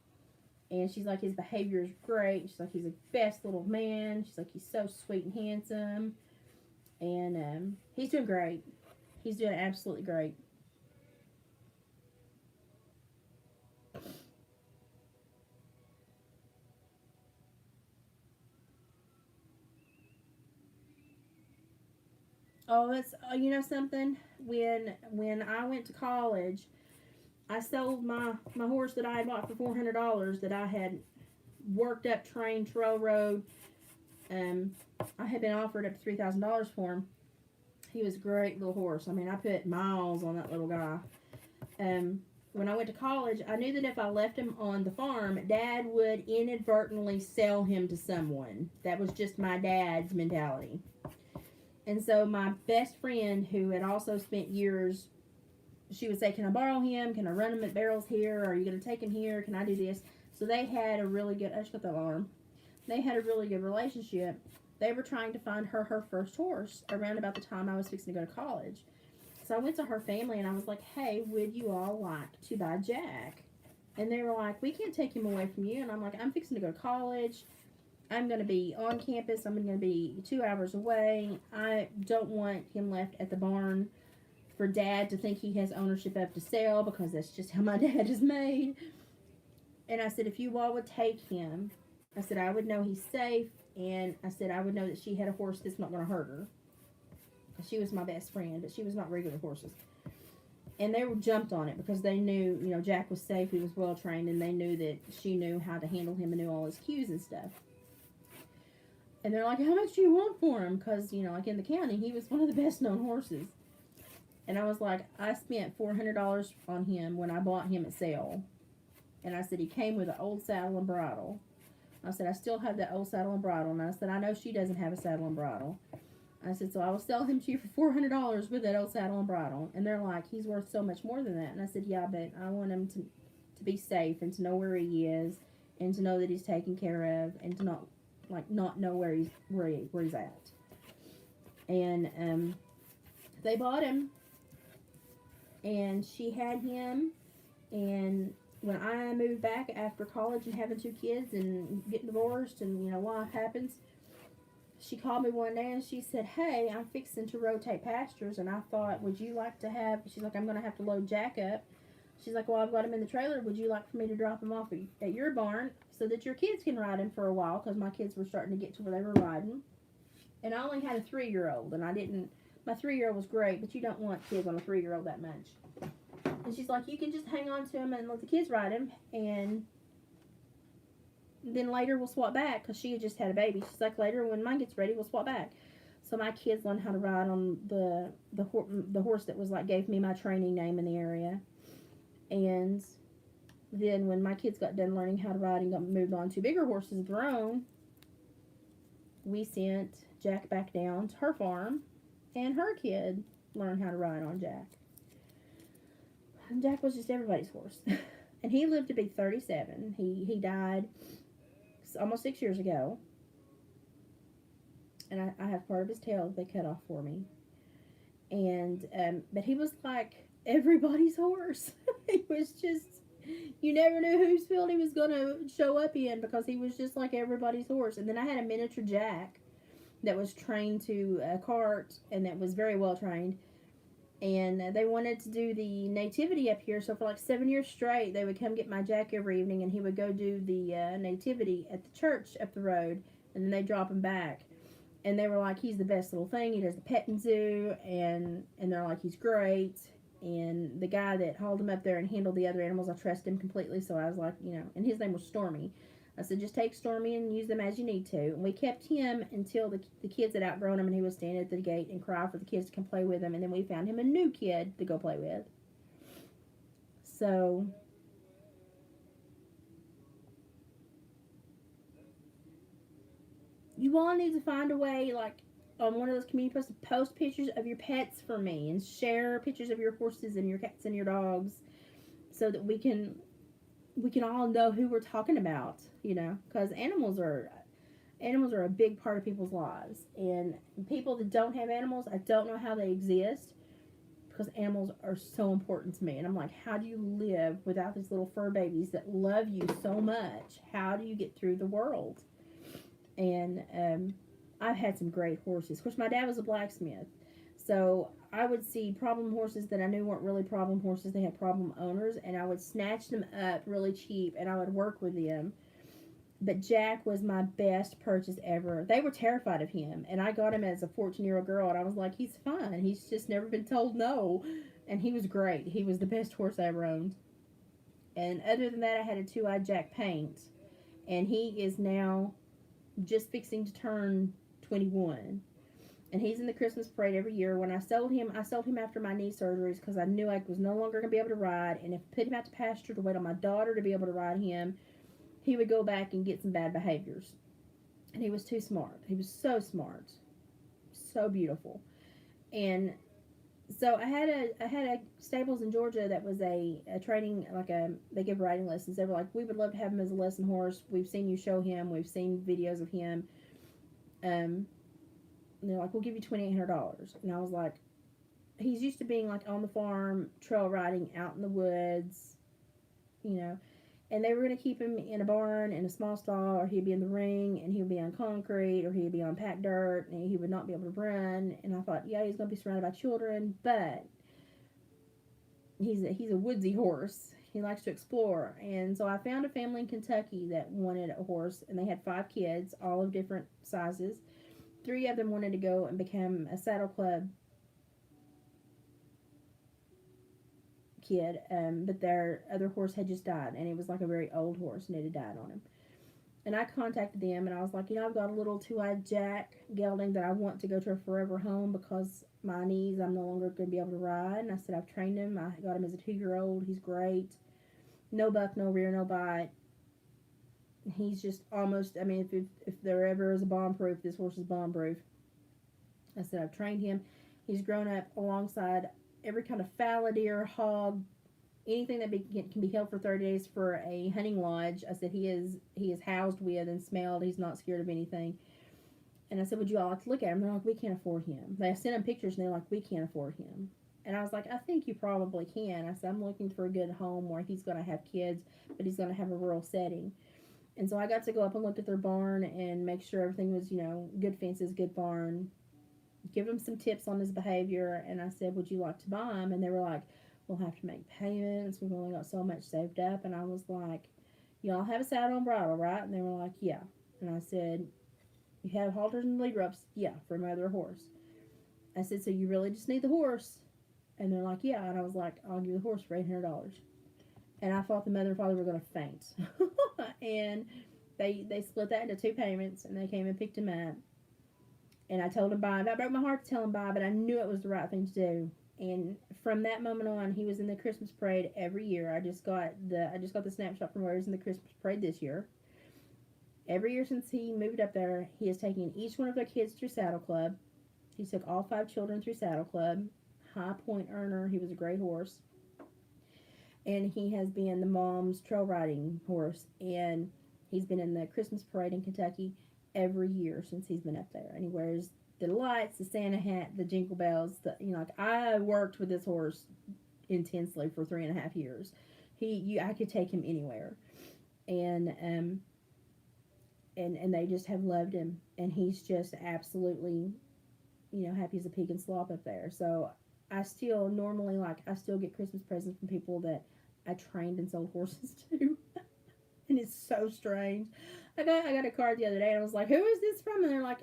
And she's like, his behavior is great. She's like, he's the best little man. She's like, he's so sweet and handsome. And he's doing great. He's doing absolutely great. Oh, that's something. When I went to college, I sold my horse that I had bought for $400 that I had worked up, trained, trail rode. I had been offered up to $3,000 for him. He was a great little horse. I mean, I put miles on that little guy. When I went to college, I knew that if I left him on the farm, Dad would inadvertently sell him to someone. That was just my dad's mentality. And so my best friend, who had also spent years, she would say, can I borrow him? Can I run him at barrels here? Are you going to take him here? Can I do this? So they had a really good, I just got the alarm. They had a really good relationship. they were trying to find her first horse around about the time I was fixing to go to college. So I went to her family and I was like, hey, would you all like to buy Jack? And they were like, we can't take him away from you. And I'm like, I'm fixing to go to college. I'm going to be on campus. I'm going to be 2 hours away. I don't want him left at the barn for dad to think he has ownership of to sell, because that's just how my dad is made. And I said, if you all would take him, I said, I would know he's safe. And I said, I would know that she had a horse that's not going to hurt her. She was my best friend, but she was not regular horses. And they were jumped on it because they knew, Jack was safe, he was well trained, and they knew that she knew how to handle him and knew all his cues and stuff. And they're like, how much do you want for him? Because, like in the county, he was one of the best known horses. And I was like, I spent $400 on him when I bought him at sale. And I said, he came with an old saddle and bridle. I said, I still have that old saddle and bridle. And I said, I know she doesn't have a saddle and bridle. I said, so I will sell him to you for $400 with that old saddle and bridle. And they're like, he's worth so much more than that. And I said, yeah, but I want him to be safe and to know where he is and to know that he's taken care of and to not know where he's at. And they bought him, and she had him. And when I moved back after college and having 2 kids and getting divorced and life happens, she called me one day and she said, hey, I'm fixing to rotate pastures, and I thought, would you like to have, she's like, I'm going to have to load Jack up. She's like, well, I've got him in the trailer. Would you like for me to drop him off at your barn so that your kids can ride him for a while? Because my kids were starting to get to where they were riding. And I only had a 3-year-old, and my 3-year-old was great, but you don't want kids on a 3-year-old that much. And she's like, you can just hang on to him and let the kids ride him, and then later we'll swap back, because she had just had a baby. She's like, later when mine gets ready, we'll swap back. So my kids learned how to ride on the horse that was gave me my training name in the area. And then when my kids got done learning how to ride and got moved on to bigger horses of their own, we sent Jack back down to her farm, and her kid learned how to ride on Jack. And Jack was just everybody's horse. And he lived to be 37. He died almost 6 years ago. And I have part of his tail they cut off for me. And but he was like everybody's horse. He was just, you never knew whose field he was going to show up in, because he was just like everybody's horse. And then I had a miniature Jack that was trained to cart, and that was very well trained. And they wanted to do the nativity up here, so for 7 years straight, they would come get my Jack every evening, and he would go do the nativity at the church up the road, and then they'd drop him back. And they were like, he's the best little thing. He does the petting zoo, and they're like, he's great. And the guy that hauled him up there and handled the other animals, I trust him completely. So I was like, and his name was Stormy. I said, just take Stormy and use them as you need to. And we kept him until the kids had outgrown him, and he was standing at the gate and cry for the kids to come play with him. And then we found him a new kid to go play with. So you all need to find a way, on one of those community posts, to post pictures of your pets for me, and share pictures of your horses and your cats and your dogs, so that we can all know who we're talking about, because animals are a big part of people's lives. And people that don't have animals, I don't know how they exist, because animals are so important to me. And I'm like, how do you live without these little fur babies that love you so much? How do you get through the world? And I've had some great horses. Of course, my dad was a blacksmith, so I would see problem horses that I knew weren't really problem horses. They had problem owners, and I would snatch them up really cheap, and I would work with them. But Jack was my best purchase ever. They were terrified of him, and I got him as a 14-year-old girl, and I was like, he's fine. He's just never been told no, and he was great. He was the best horse I ever owned. And other than that, I had a 2-eyed Jack Paint, and he is now just fixing to turn 21. And he's in the Christmas parade every year. When I sold him after my knee surgeries, because I knew I was no longer going to be able to ride. And if I put him out to pasture to wait on my daughter to be able to ride him, he would go back and get some bad behaviors. And he was too smart. He was so smart. So beautiful. And so I had a stables in Georgia that was a training, they give riding lessons. They were like, we would love to have him as a lesson horse. We've seen you show him. We've seen videos of him. and they're like, we'll give you $2,800. And I was like, he's used to being like on the farm, trail riding out in the woods, you know. And they were going to keep him in a barn in a small stall, or he'd be in the ring and he'd be on concrete, or he'd be on packed dirt and he would not be able to run. And I thought, yeah, he's going to be surrounded by children, but he's a woodsy horse. He likes to explore. And so I found a family in Kentucky that wanted a horse, and they had 5 kids, all of different sizes. 3 of them wanted to go and become a saddle club kid, but their other horse had just died, and it was like a very old horse, and it had died on him. And I contacted them, and I was like, I've got a little two-eyed Jack gelding that I want to go to a forever home because my knees, I'm no longer going to be able to ride. And I said, I've trained him. I got him as a 2-year-old. He's great. No buck, no rear, no bite. He's just almost, I mean, if there ever is a bomb proof, this horse is bomb proof. I said, I've trained him. He's grown up alongside every kind of fallow deer, hog, anything that can be held for 30 days for a hunting lodge. I said he is housed with and smelled. He's not scared of anything. And I said, would you all like to look at him? They're like, we can't afford him. They sent him pictures, and they're like, we can't afford him. And I was like, I think you probably can. I said, I'm looking for a good home where he's going to have kids, but he's going to have a rural setting. And so I got to go up and look at their barn and make sure everything was, good fences, good barn, give him some tips on his behavior. And I said, would you like to buy him? And they were like, we'll have to make payments. We've only got so much saved up. And I was like, y'all have a saddle and bridle, right? And they were like, yeah. And I said, you have halters and lead ropes? Yeah, for my other horse. I said, so you really just need the horse? And they're like, yeah. And I was like, I'll give you the horse for $800. And I thought the mother and father were going to faint. And they split that into 2 payments, and they came and picked him up. And I told him bye. That broke my heart to tell him bye, but I knew it was the right thing to do. And from that moment on, he was in the Christmas parade every year. I just got the snapshot from where he was in the Christmas parade this year. Every year since he moved up there, he has taken each one of their kids through Saddle Club. He took all 5 children through Saddle Club. High point earner. He was a great horse. And he has been the mom's trail riding horse. And he's been in the Christmas parade in Kentucky every year since he's been up there. And he wears the lights, the Santa hat, the jingle bells. I worked with this horse intensely for 3.5 years. I could take him anywhere. And and they just have loved him. And he's just absolutely, happy as a pig in slop up there. So I still get Christmas presents from people that I trained and sold horses to. And it's so strange. I got a card the other day, and I was like, who is this from? And they're like,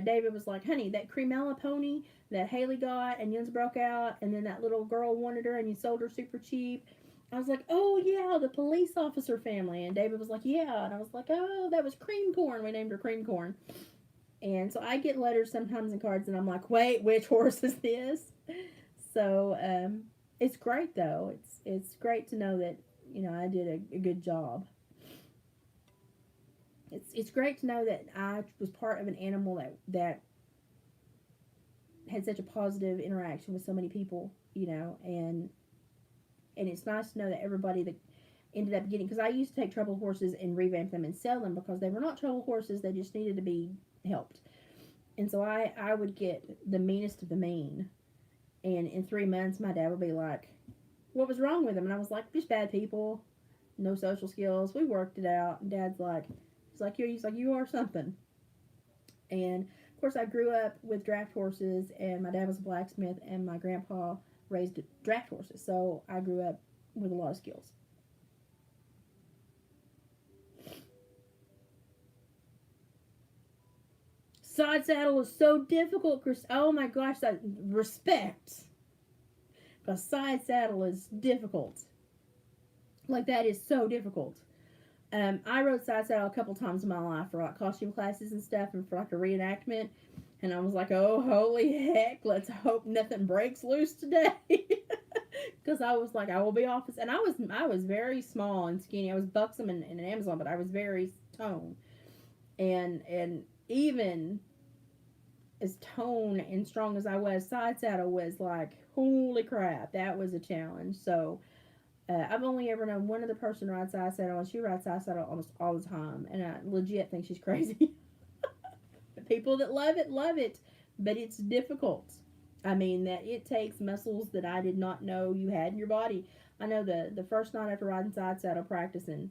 David was like, honey, that Cremella pony that Haley got and Jens broke out, and then that little girl wanted her and you sold her super cheap. I was like, oh yeah, the police officer family. And David was like, yeah. And I was like, oh, that was Cream Corn. We named her Cream Corn. And so I get letters sometimes and cards, and I'm like, wait, which horse is this? So it's great though. It's great to know that I did a good job. It's great to know that I was part of an animal that had such a positive interaction with so many people, and it's nice to know that everybody that ended up getting, because I used to take trouble horses and revamp them and sell them because they were not trouble horses, they just needed to be helped. And so I would get the meanest of the mean, and in 3 months my dad would be like, what was wrong with them? And I was like, just bad people, no social skills. We worked it out. And Dad's like, he's like, you are something. And of course, I grew up with draft horses, and my dad was a blacksmith, and my grandpa raised draft horses. So I grew up with a lot of skills. Side saddle is so difficult, Chris. Oh my gosh, that respect. Because side saddle is difficult. Like, that is so difficult. I rode side saddle a couple times in my life for like costume classes and stuff, and for like a reenactment. And I was like, oh, holy heck, let's hope nothing breaks loose today. Because I was like, I will be off. And I was very small and skinny. I was buxom in an Amazon, but I was very toned. And even as toned and strong as I was, side saddle was like, holy crap, that was a challenge. So I've only ever known one other person ride side saddle, and she rides side saddle almost all the time, and I legit think she's crazy. People that love it, but it's difficult. I mean, that it takes muscles that I did not know you had in your body. I know the first night after riding side saddle practicing,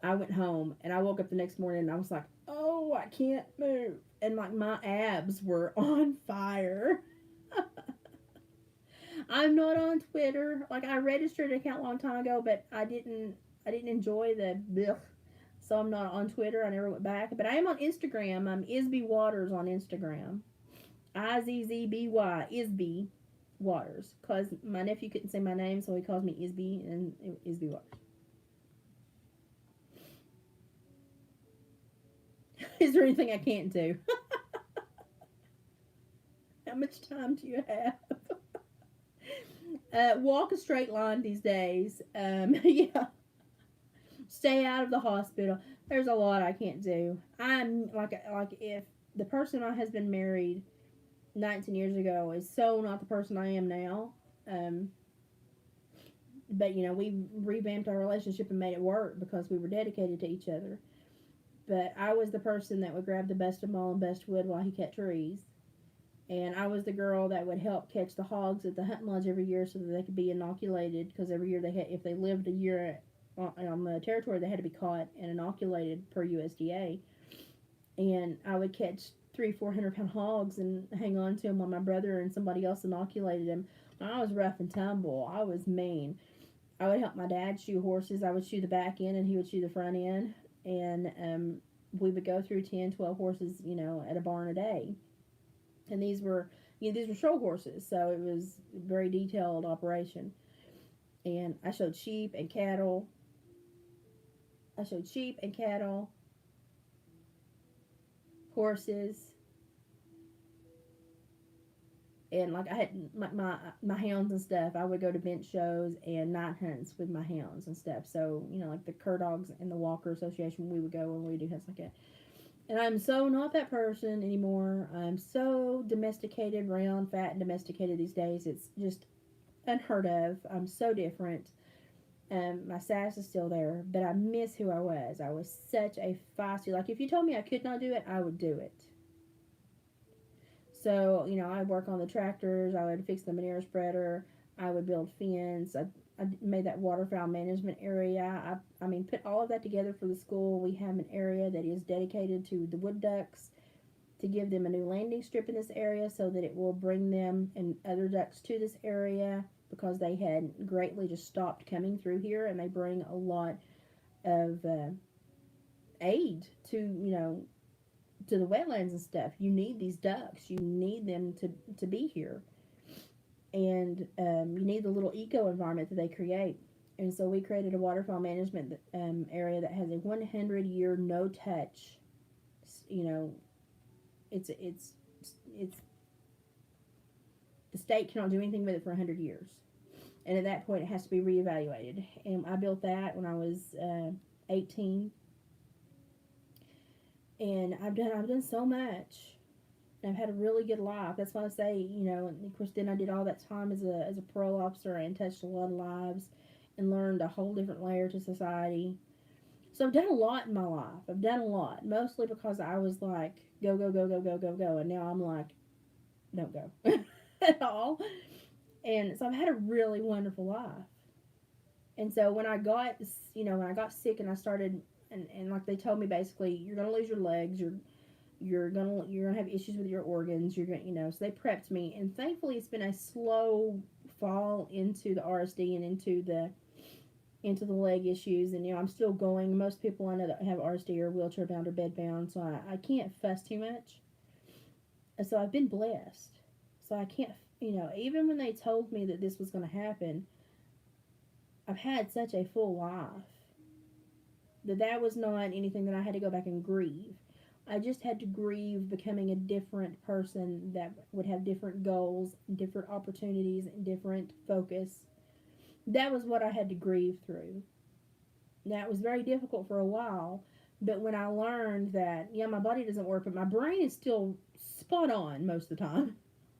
I went home and I woke up the next morning and I was like, oh, I can't move. And like my abs were on fire. I'm not on Twitter. Like I registered an account a long time ago, but I didn't enjoy the blech. So I'm not on Twitter. I never went back. But I am on Instagram. I'm Isby Waters on Instagram. Izzby Isby Waters. Cause my nephew couldn't say my name, so he calls me Isby and Isby Waters. Is there anything I can't do? How much time do you have? Walk a straight line these days. Yeah. Stay out of the hospital. There's a lot I can't do. I'm like if the person my husband married 19 years ago is so not the person I am now. Um, but we revamped our relationship and made it work because we were dedicated to each other. But I was the person that would grab the best of mall and best wood while he cut trees. And I was the girl that would help catch the hogs at the hunting lodge every year so that they could be inoculated. Because every year they had, if they lived a year on the territory, they had to be caught and inoculated per USDA. And I would catch 300-400 pound hogs and hang on to them while my brother and somebody else inoculated them. I was rough and tumble. I was mean. I would help my dad shoe horses. I would shoe the back end and he would shoe the front end. And we would go through 10, 12 horses, at a barn a day. And these were show horses, so it was a very detailed operation. And I showed sheep and cattle. Horses, and like I had my hounds and stuff. I would go to bench shows and night hunts with my hounds and stuff. So like the Cur Dogs and the Walker Association, we would go and we would do hunts like that. And I'm so not that person anymore. I'm so domesticated, round, fat, and domesticated these days. It's just unheard of. I'm so different. My sass is still there, but I miss who I was. I was such a feisty. Like if you told me I could not do it, I would do it. So I'd work on the tractors. I would fix the manure spreader. I would build fence. I made that waterfowl management area. I mean, put all of that together for the school. We have an area that is dedicated to the wood ducks to give them a new landing strip in this area so that it will bring them and other ducks to this area because they had greatly just stopped coming through here and they bring a lot of aid to the wetlands and stuff. You need these ducks. You need them to be here. And you need the little eco environment that they create. And so we created a waterfowl management area that has a 100-year no touch. You know, it's the state cannot do anything with it for 100 years, and at that point it has to be reevaluated. And I built that when I was 18, and I've done so much. I've had a really good life. That's why I say, and of course, then I did all that time as a parole officer and touched a lot of lives and learned a whole different layer to society. So I've done a lot in my life. I've done a lot, mostly because I was like, go, go, go, go, go, go, go. And now I'm like, don't go at all. And so I've had a really wonderful life. And so when I got sick and I started, and like they told me basically, you're going to lose your legs, you're gonna have issues with your organs. You're gonna. So they prepped me, and thankfully it's been a slow fall into the RSD and into the leg issues. And I'm still going. Most people I know that have RSD are wheelchair bound or bed bound, so I can't fuss too much. And so I've been blessed. So I can't. Even when they told me that this was going to happen, I've had such a full life that was not anything that I had to go back and grieve. I just had to grieve becoming a different person that would have different goals, different opportunities, and different focus. That was what I had to grieve through. Now, it was very difficult for a while, but when I learned that, yeah, my body doesn't work, but my brain is still spot on most of the time.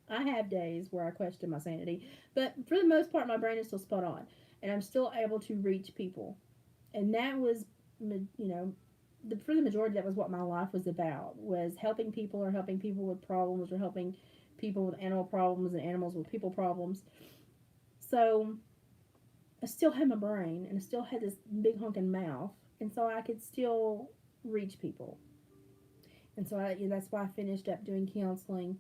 I have days where I question my sanity, but for the most part, my brain is still spot on, and I'm still able to reach people. And that was, you know, for the majority, that was what my life was about, was helping people, or helping people with problems, or helping people with animal problems and animals with people problems. So I still had my brain, and I still had this big honking mouth, and so I could still reach people. And so that's why I finished up doing counseling,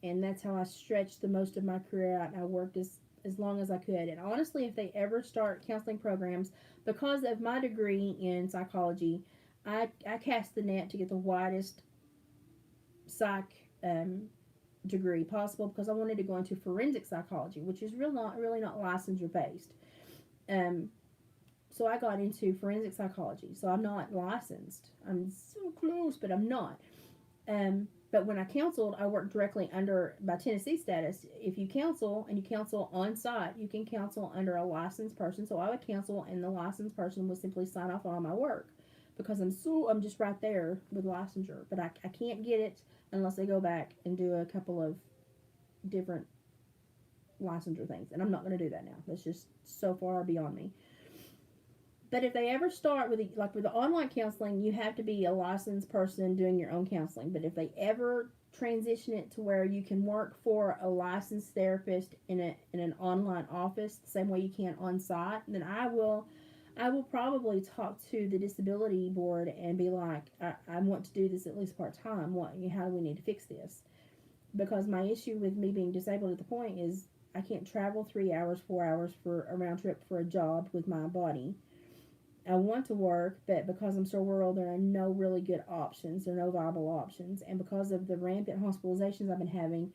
and that's how I stretched the most of my career out. And I worked as long as I could. And honestly, if they ever start counseling programs, because of my degree in psychology, I cast the net to get the widest psych degree possible, because I wanted to go into forensic psychology, which is really not licensure based. Um, so I got into forensic psychology. So I'm not licensed. I'm so close, but I'm not. But when I counseled, I worked directly under, by Tennessee status. If you counsel and you counsel on site, you can counsel under a licensed person. So I would counsel, and the licensed person would simply sign off on all my work, because I'm just right there with licensure. But I can't get it unless I go back and do a couple of different licensure things, and I'm not going to do that now. That's just so far beyond me. But if they ever start with with the online counseling, you have to be a licensed person doing your own counseling. But if they ever transition it to where you can work for a licensed therapist in an online office the same way you can on site, then I will probably talk to the disability board and be like, I want to do this at least part time. How do we need to fix this? Because my issue with me being disabled at the point is I can't travel 3 hours, 4 hours for a round trip for a job with my body. I want to work, but because I'm so rural, there are no really good options. There are no viable options. And because of the rampant hospitalizations I've been having,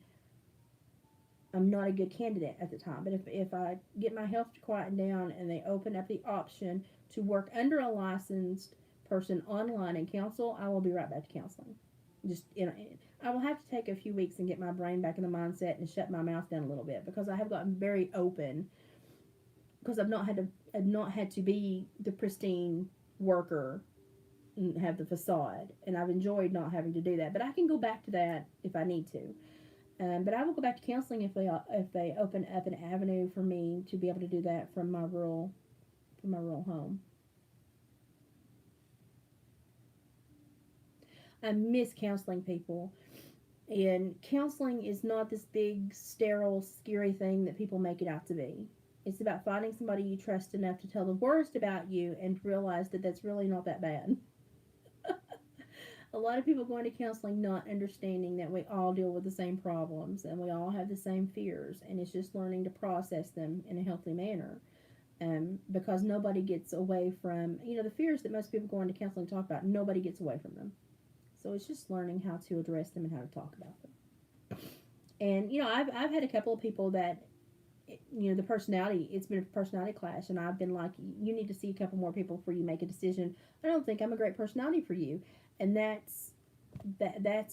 I'm not a good candidate at the time. But if I get my health to quieten down and they open up the option to work under a licensed person online and counsel, I will be right back to counseling. Just, I will have to take a few weeks and get my brain back in the mindset and shut my mouth down a little bit, because I have gotten very open, because I've not had to be the pristine worker and have the facade, and I've enjoyed not having to do that. But I can go back to that if I need to. But I will go back to counseling if they open up an avenue for me to be able to do that from my rural home. I miss counseling people, and counseling is not this big, sterile, scary thing that people make it out to be. It's about finding somebody you trust enough to tell the worst about you and realize that that's really not that bad. A lot of people going to counseling not understanding that we all deal with the same problems and we all have the same fears, and it's just learning to process them in a healthy manner. Because nobody gets away from, the fears that most people going to counseling talk about, nobody gets away from them. So it's just learning how to address them and how to talk about them. And, I've had a couple of people that, the personality, it's been a personality clash, and I've been like, you need to see a couple more people before you make a decision. I don't think I'm a great personality for you. And that's I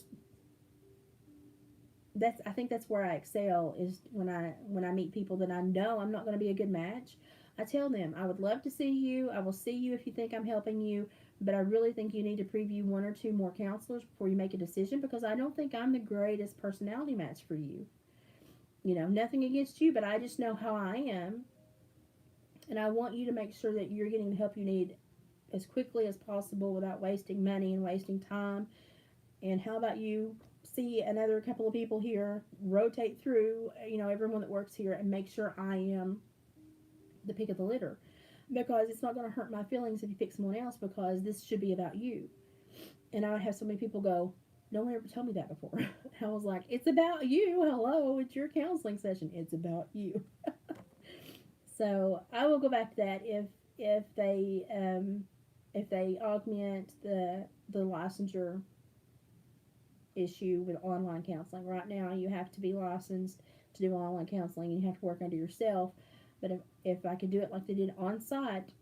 think that's where I excel, is when I meet people that I know I'm not going to be a good match. I tell them, I would love to see you. I will see you if you think I'm helping you, but I really think you need to preview one or two more counselors before you make a decision, because I don't think I'm the greatest personality match for you. Nothing against you, but I just know how I am, and I want you to make sure that you're getting the help you need as quickly as possible without wasting money and wasting time. And how about you see another couple of people here, rotate through, everyone that works here, and make sure I am the pick of the litter. Because it's not going to hurt my feelings if you pick someone else, because this should be about you. And I would have so many people go, no one ever told me that before. I was like, it's about you. Hello, it's your counseling session. It's about you. So I will go back to that if they augment the licensure issue with online counseling. Right now, you have to be licensed to do online counseling, and you have to work under yourself. But if I could do it like they did on site,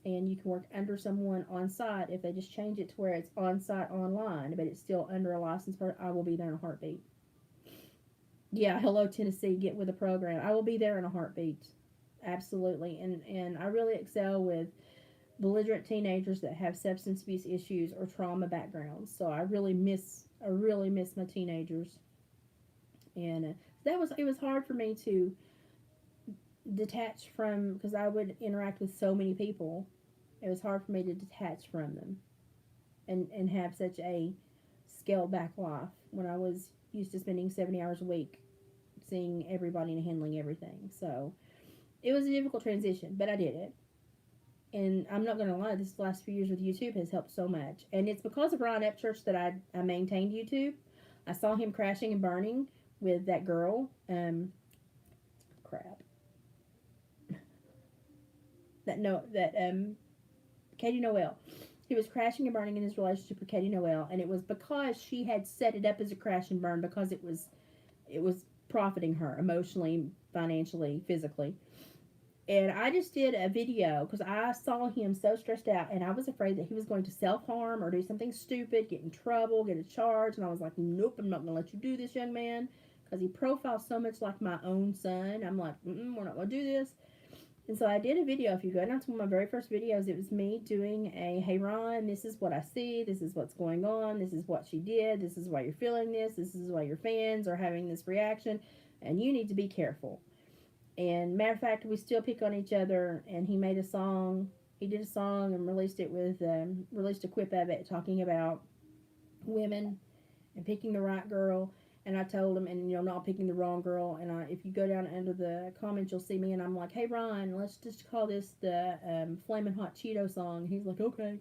and you can work under someone on site, if they just change it to where it's on site online, but it's still under a licensed person, I will be there in a heartbeat. Yeah, hello Tennessee, get with the program. I will be there in a heartbeat. Absolutely. And I really excel with belligerent teenagers that have substance abuse issues or trauma backgrounds. So I really miss my teenagers. And it was hard for me to detach from, because I would interact with so many people. It was hard for me to detach from them. and have such a scaled back life when I was used to spending 70 hours a week seeing everybody and handling everything. So it was a difficult transition, but I did it. And I'm not going to lie, this last few years with YouTube has helped so much. And it's because of Ryan Upchurch that I maintained YouTube. I saw him crashing and burning with that girl. Crap. That Katie Noel. He was crashing and burning in his relationship with Katie Noel, and it was because she had set it up as a crash and burn because it was profiting her emotionally, financially, physically. And I just did a video because I saw him so stressed out, and I was afraid that he was going to self harm or do something stupid, get in trouble, get a charge. And I was like, nope, I'm not going to let you do this, young man, because he profiles so much like my own son. I'm like, we're not going to do this. And so I did a video. If you go down to one of my very first videos, it was me doing a, hey, Ron, this is what I see. This is what's going on. This is what she did. This is why you're feeling this. This is why your fans are having this reaction. And you need to be careful. And matter of fact, we still pick on each other. And he made a song. He did a song and released it with, released a quip of it talking about women and picking the right girl. And I told him, and not picking the wrong girl. And if you go down under the comments, you'll see me, and I'm like, hey, Ron, let's just call this the Flamin' Hot Cheeto song. He's like, okay.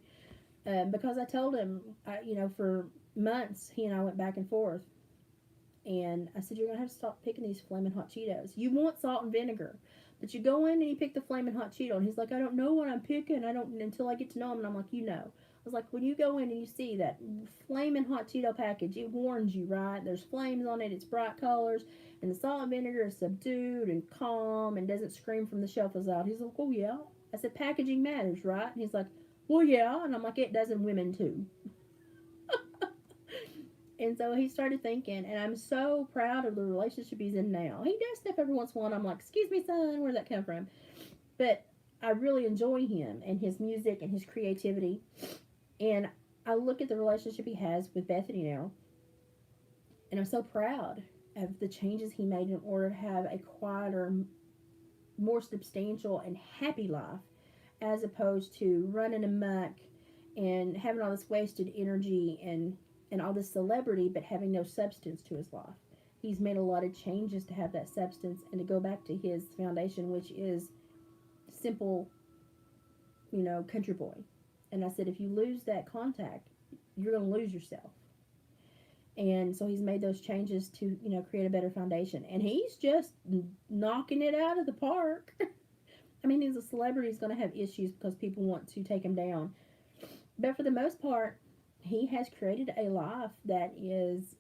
Because I told him, for months, he and I went back and forth. And I said, you're going to have to stop picking these Flamin' Hot Cheetos. You want salt and vinegar. But you go in and you pick the Flamin' Hot Cheeto. And he's like, I don't know what I'm picking. I don't until I get to know him. And I'm like, I was like, when you go in and you see that Flamin' Hot Cheeto package, it warns you, right? There's flames on it. It's bright colors. And the salt and vinegar is subdued and calm and doesn't scream from the shelf is out. He's like, oh, yeah. I said, packaging matters, right? And he's like, well, yeah. And I'm like, it does in women, too. And so he started thinking, and I'm so proud of the relationship he's in now. He does stuff every once in a while, and I'm like, excuse me, son, where'd that come from? But I really enjoy him and his music and his creativity. And I look at the relationship he has with Bethany now, and I'm so proud of the changes he made in order to have a quieter, more substantial, and happy life, as opposed to running amok and having all this wasted energy and all this celebrity, but having no substance to his life. He's made a lot of changes to have that substance and to go back to his foundation, which is simple, country boy. And I said, if you lose that contact, you're going to lose yourself. And so he's made those changes to, create a better foundation. And he's just knocking it out of the park. I mean, he's a celebrity. He's going to have issues because people want to take him down. But for the most part, he has created a life that is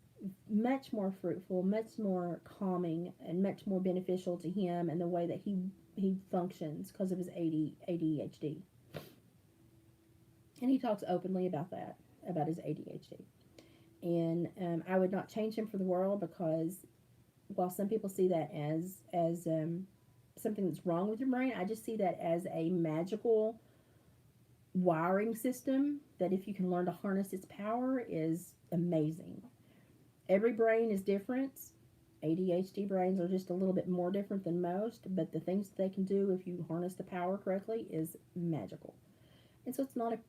much more fruitful, much more calming, and much more beneficial to him and the way that he functions because of his ADHD. And he talks openly about that, about his ADHD. And I would not change him for the world because while some people see that as something that's wrong with your brain, I just see that as a magical wiring system that if you can learn to harness its power is amazing. Every brain is different. ADHD brains are just a little bit more different than most, but the things that they can do if you harness the power correctly is magical. And so it's not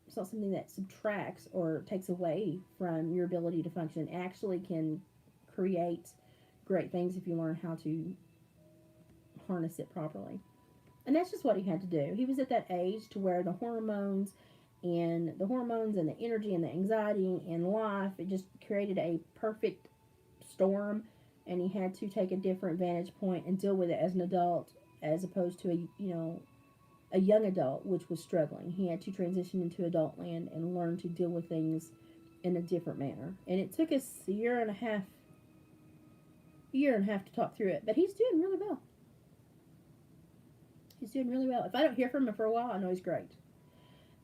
something that subtracts or takes away from your ability to function. It actually can create great things if you learn how to harness it properly. And that's just what he had to do. He was at that age to where the hormones and the energy and the anxiety and life, it just created a perfect storm, and he had to take a different vantage point and deal with it as an adult as opposed to a young adult which was struggling. He had to transition into adult land and learn to deal with things in a different manner. And it took us a year and a half to talk through it, but he's doing really well. He's doing really well. If I don't hear from him for a while, I know he's great.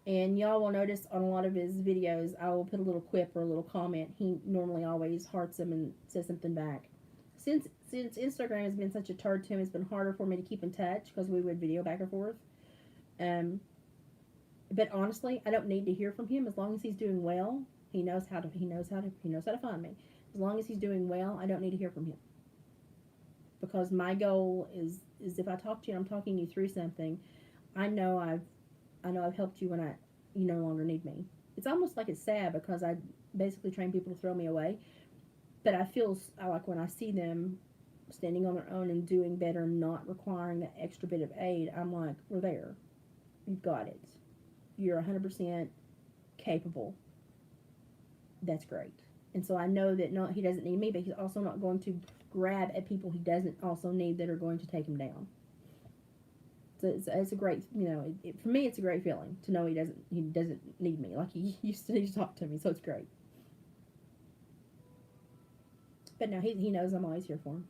And y'all will notice on a lot of his videos, I will put a little quip or a little comment. He normally always hearts them and says something back. Since Instagram has been such a turd to him, it's been harder for me to keep in touch because we would video back and forth. But honestly, I don't need to hear from him as long as he's doing well. He knows how to find me. As long as he's doing well, I don't need to hear from him. Because my goal is if I talk to you, I'm talking you through something. I know I've I know I've helped you when you no longer need me. It's almost like it's sad because I basically train people to throw me away, but I like when I see them standing on their own and doing better, not requiring that extra bit of aid. I'm like, we're there. You've got it. You're 100% capable. That's great. And so I know that not he doesn't need me, but he's also not going to grab at people he doesn't also need that are going to take him down. So it's a great, for me, it's a great feeling to know he doesn't need me like he used to need to talk to me. So it's great. But no, he knows I'm always here for him.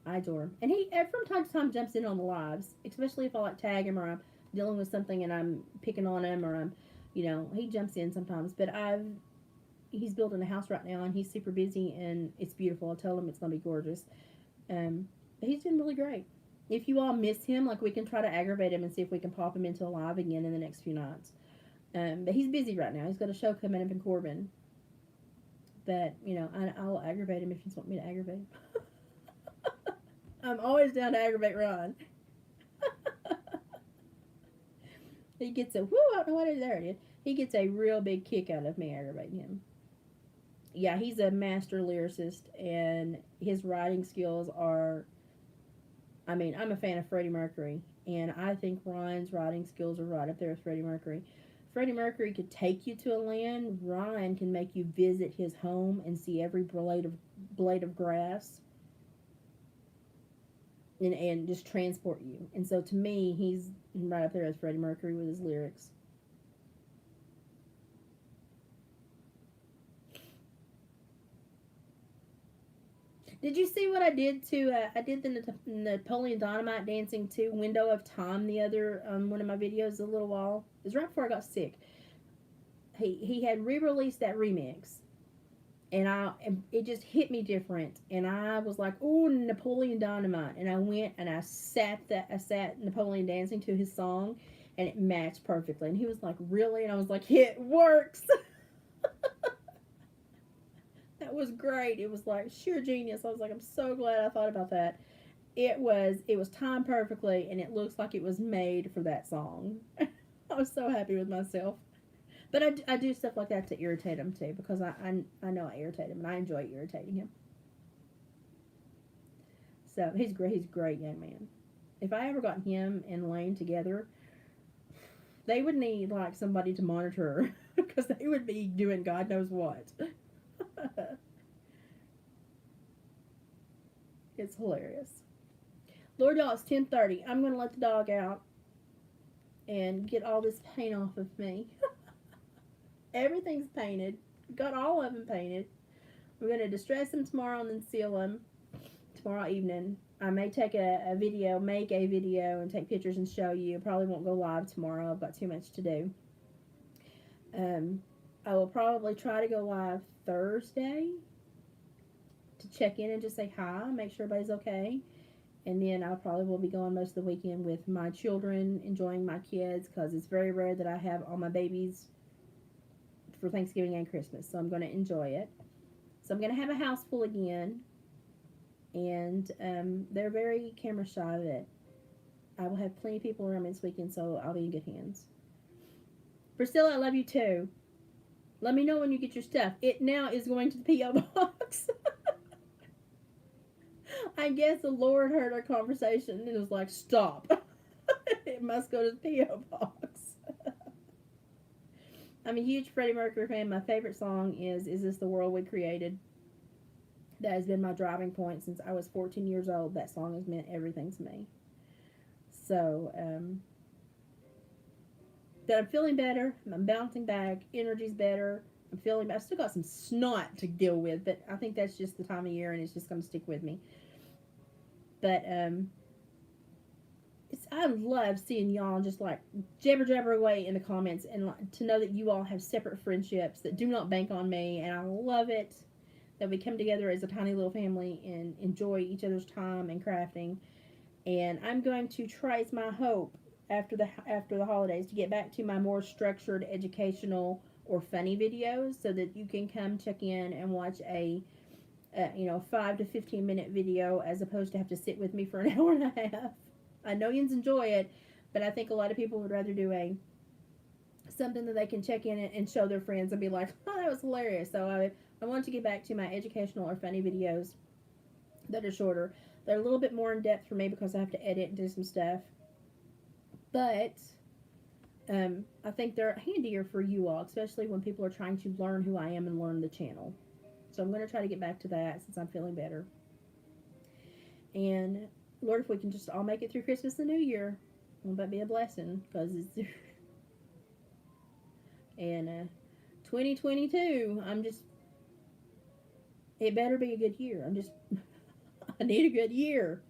I adore him, and he from time to time jumps in on the lives, especially if I like tag him or I'm dealing with something and I'm picking on him or he jumps in sometimes. But he's building a house right now and he's super busy and it's beautiful. I told him it's gonna be gorgeous. But he's been really great. If you all miss him, like we can try to aggravate him and see if we can pop him into a live again in the next few nights. But he's busy right now. He's got a show coming up in Corbin. But I'll aggravate him if you just want me to aggravate him. I'm always down to aggravate Ron. He gets a whoo. I don't know what it is. There it is. He gets a real big kick out of me aggravating him. Yeah, he's a master lyricist, and his writing skills are. I mean, I'm a fan of Freddie Mercury, and I think Ryan's writing skills are right up there with Freddie Mercury. Freddie Mercury could take you to a land. Ryan can make you visit his home and see every blade of grass, and just transport you. And so to me, he's right up there as Freddie Mercury with his lyrics. Did you see what I did to? I did the Napoleon Dynamite dancing to Window of Time the other one of my videos a little while. It was right before I got sick. He had re-released that remix, and it just hit me different, and I was like, "Oh, Napoleon Dynamite!" And I went and I sat Napoleon dancing to his song, and it matched perfectly. And he was like, "Really?" And I was like, "It works." That was great. It was like sheer genius. I was like, I'm so glad I thought about that. It was timed perfectly, and it looks like it was made for that song. I was so happy with myself. But I do stuff like that to irritate him too, because I know I irritate him and I enjoy irritating him. So he's great. He's a great young man. If I ever got him and Lane together, they would need like somebody to monitor because they would be doing God knows what. It's hilarious. Lord, y'all, it's 10:30. I'm gonna let the dog out and get all this paint off of me. Everything's painted. Got all of them painted. We're gonna distress them tomorrow and then seal them tomorrow evening. I may make a video, and take pictures and show you. Probably won't go live tomorrow. I've got too much to do. Um, I will probably try to go live Thursday to check in and just say hi, make sure everybody's okay. And then I probably will be going most of the weekend with my children, enjoying my kids, because it's very rare that I have all my babies for Thanksgiving and Christmas. So I'm going to enjoy it. So I'm going to have a house full again. And they're very camera shy of it. I will have plenty of people around me this weekend, so I'll be in good hands. Priscilla, I love you too. Let me know when you get your stuff. It now is going to the P.O. box. I guess the Lord heard our conversation and was like, stop. It must go to the P.O. box. I'm a huge Freddie Mercury fan. My favorite song is This the World We Created? That has been my driving point since I was 14 years old. That song has meant everything to me. So, but I'm feeling better. I'm bouncing back. Energy's better. I've still got some snot to deal with, but I think that's just the time of year and it's just going to stick with me. But I love seeing y'all just like jabber away in the comments, and like, to know that you all have separate friendships that do not bank on me, and I love it that we come together as a tiny little family and enjoy each other's time and crafting. And I'm going to try. It's my hope after the holidays to get back to my more structured educational or funny videos, so that you can come check in and watch a 5 to 15 minute video, as opposed to have to sit with me for an hour and a half. I know you enjoy it, but I think a lot of people would rather do a something that they can check in and show their friends and be like, oh, that was hilarious. So I wanted to get back to my educational or funny videos that are shorter. They're a little bit more in depth for me because I have to edit and do some stuff. But I think they're handier for you all, especially when people are trying to learn who I am and learn the channel. So I'm going to try to get back to that since I'm feeling better. And Lord, if we can just all make it through Christmas and New Year, won't that be a blessing? Because it's and 2022, it better be a good year. I need a good year.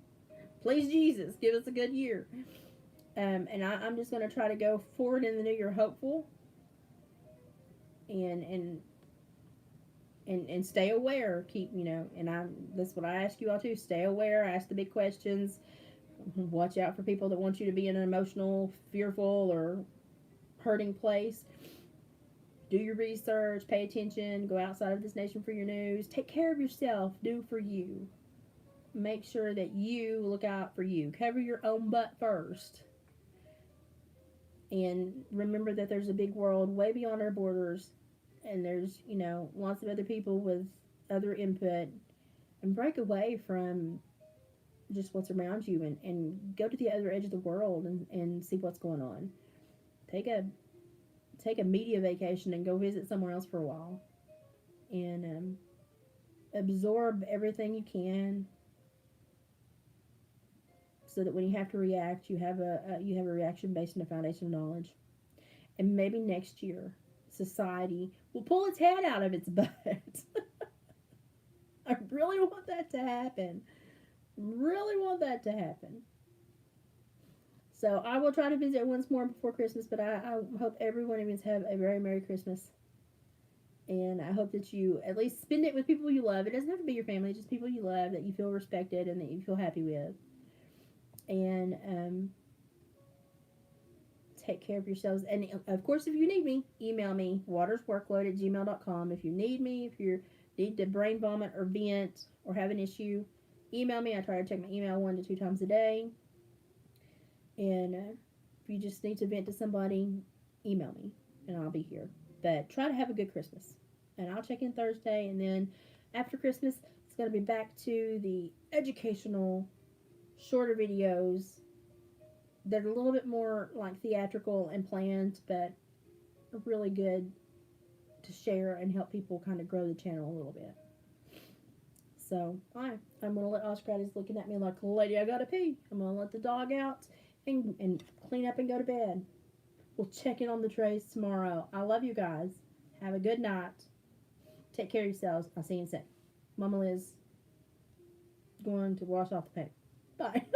Please, Jesus, give us a good year. And I'm just going to try to go forward in the new year hopeful and and stay aware. Keep, and that's what I ask you all too. Stay aware, ask the big questions, watch out for people that want you to be in an emotional, fearful, or hurting place. Do your research, pay attention, go outside of this nation for your news. Take care of yourself, do for you. Make sure that you look out for you. Cover your own butt first. And remember that there's a big world way beyond our borders, and there's, lots of other people with other input. And break away from just what's around you and go to the other edge of the world and see what's going on. Take a media vacation and go visit somewhere else for a while. And absorb everything you can so that when you have to react, you have a reaction based on a foundation of knowledge. And maybe next year, society will pull its head out of its butt. I really want that to happen. Really want that to happen. So I will try to visit once more before Christmas, but I hope every one of you have a very Merry Christmas. And I hope that you at least spend it with people you love. It doesn't have to be your family, just people you love that you feel respected and that you feel happy with. And take care of yourselves. And of course, if you need me, email me, watersworkload@gmail.com. If you need me, if you need to brain vomit or vent or have an issue, email me. I try to check my email 1 to 2 times a day. And if you just need to vent to somebody, email me and I'll be here. But try to have a good Christmas. And I'll check in Thursday. And then after Christmas, it's going to be back to the educational, shorter videos that are a little bit more like theatrical and planned, but really good to share and help people kind of grow the channel a little bit. So, I'm going to let Oscar out. He's looking at me like, lady, I got to pee. I'm going to let the dog out and clean up and go to bed. We'll check in on the trays tomorrow. I love you guys. Have a good night. Take care of yourselves. I'll see you in a sec. Mama Liz going to wash off the paint. Bye.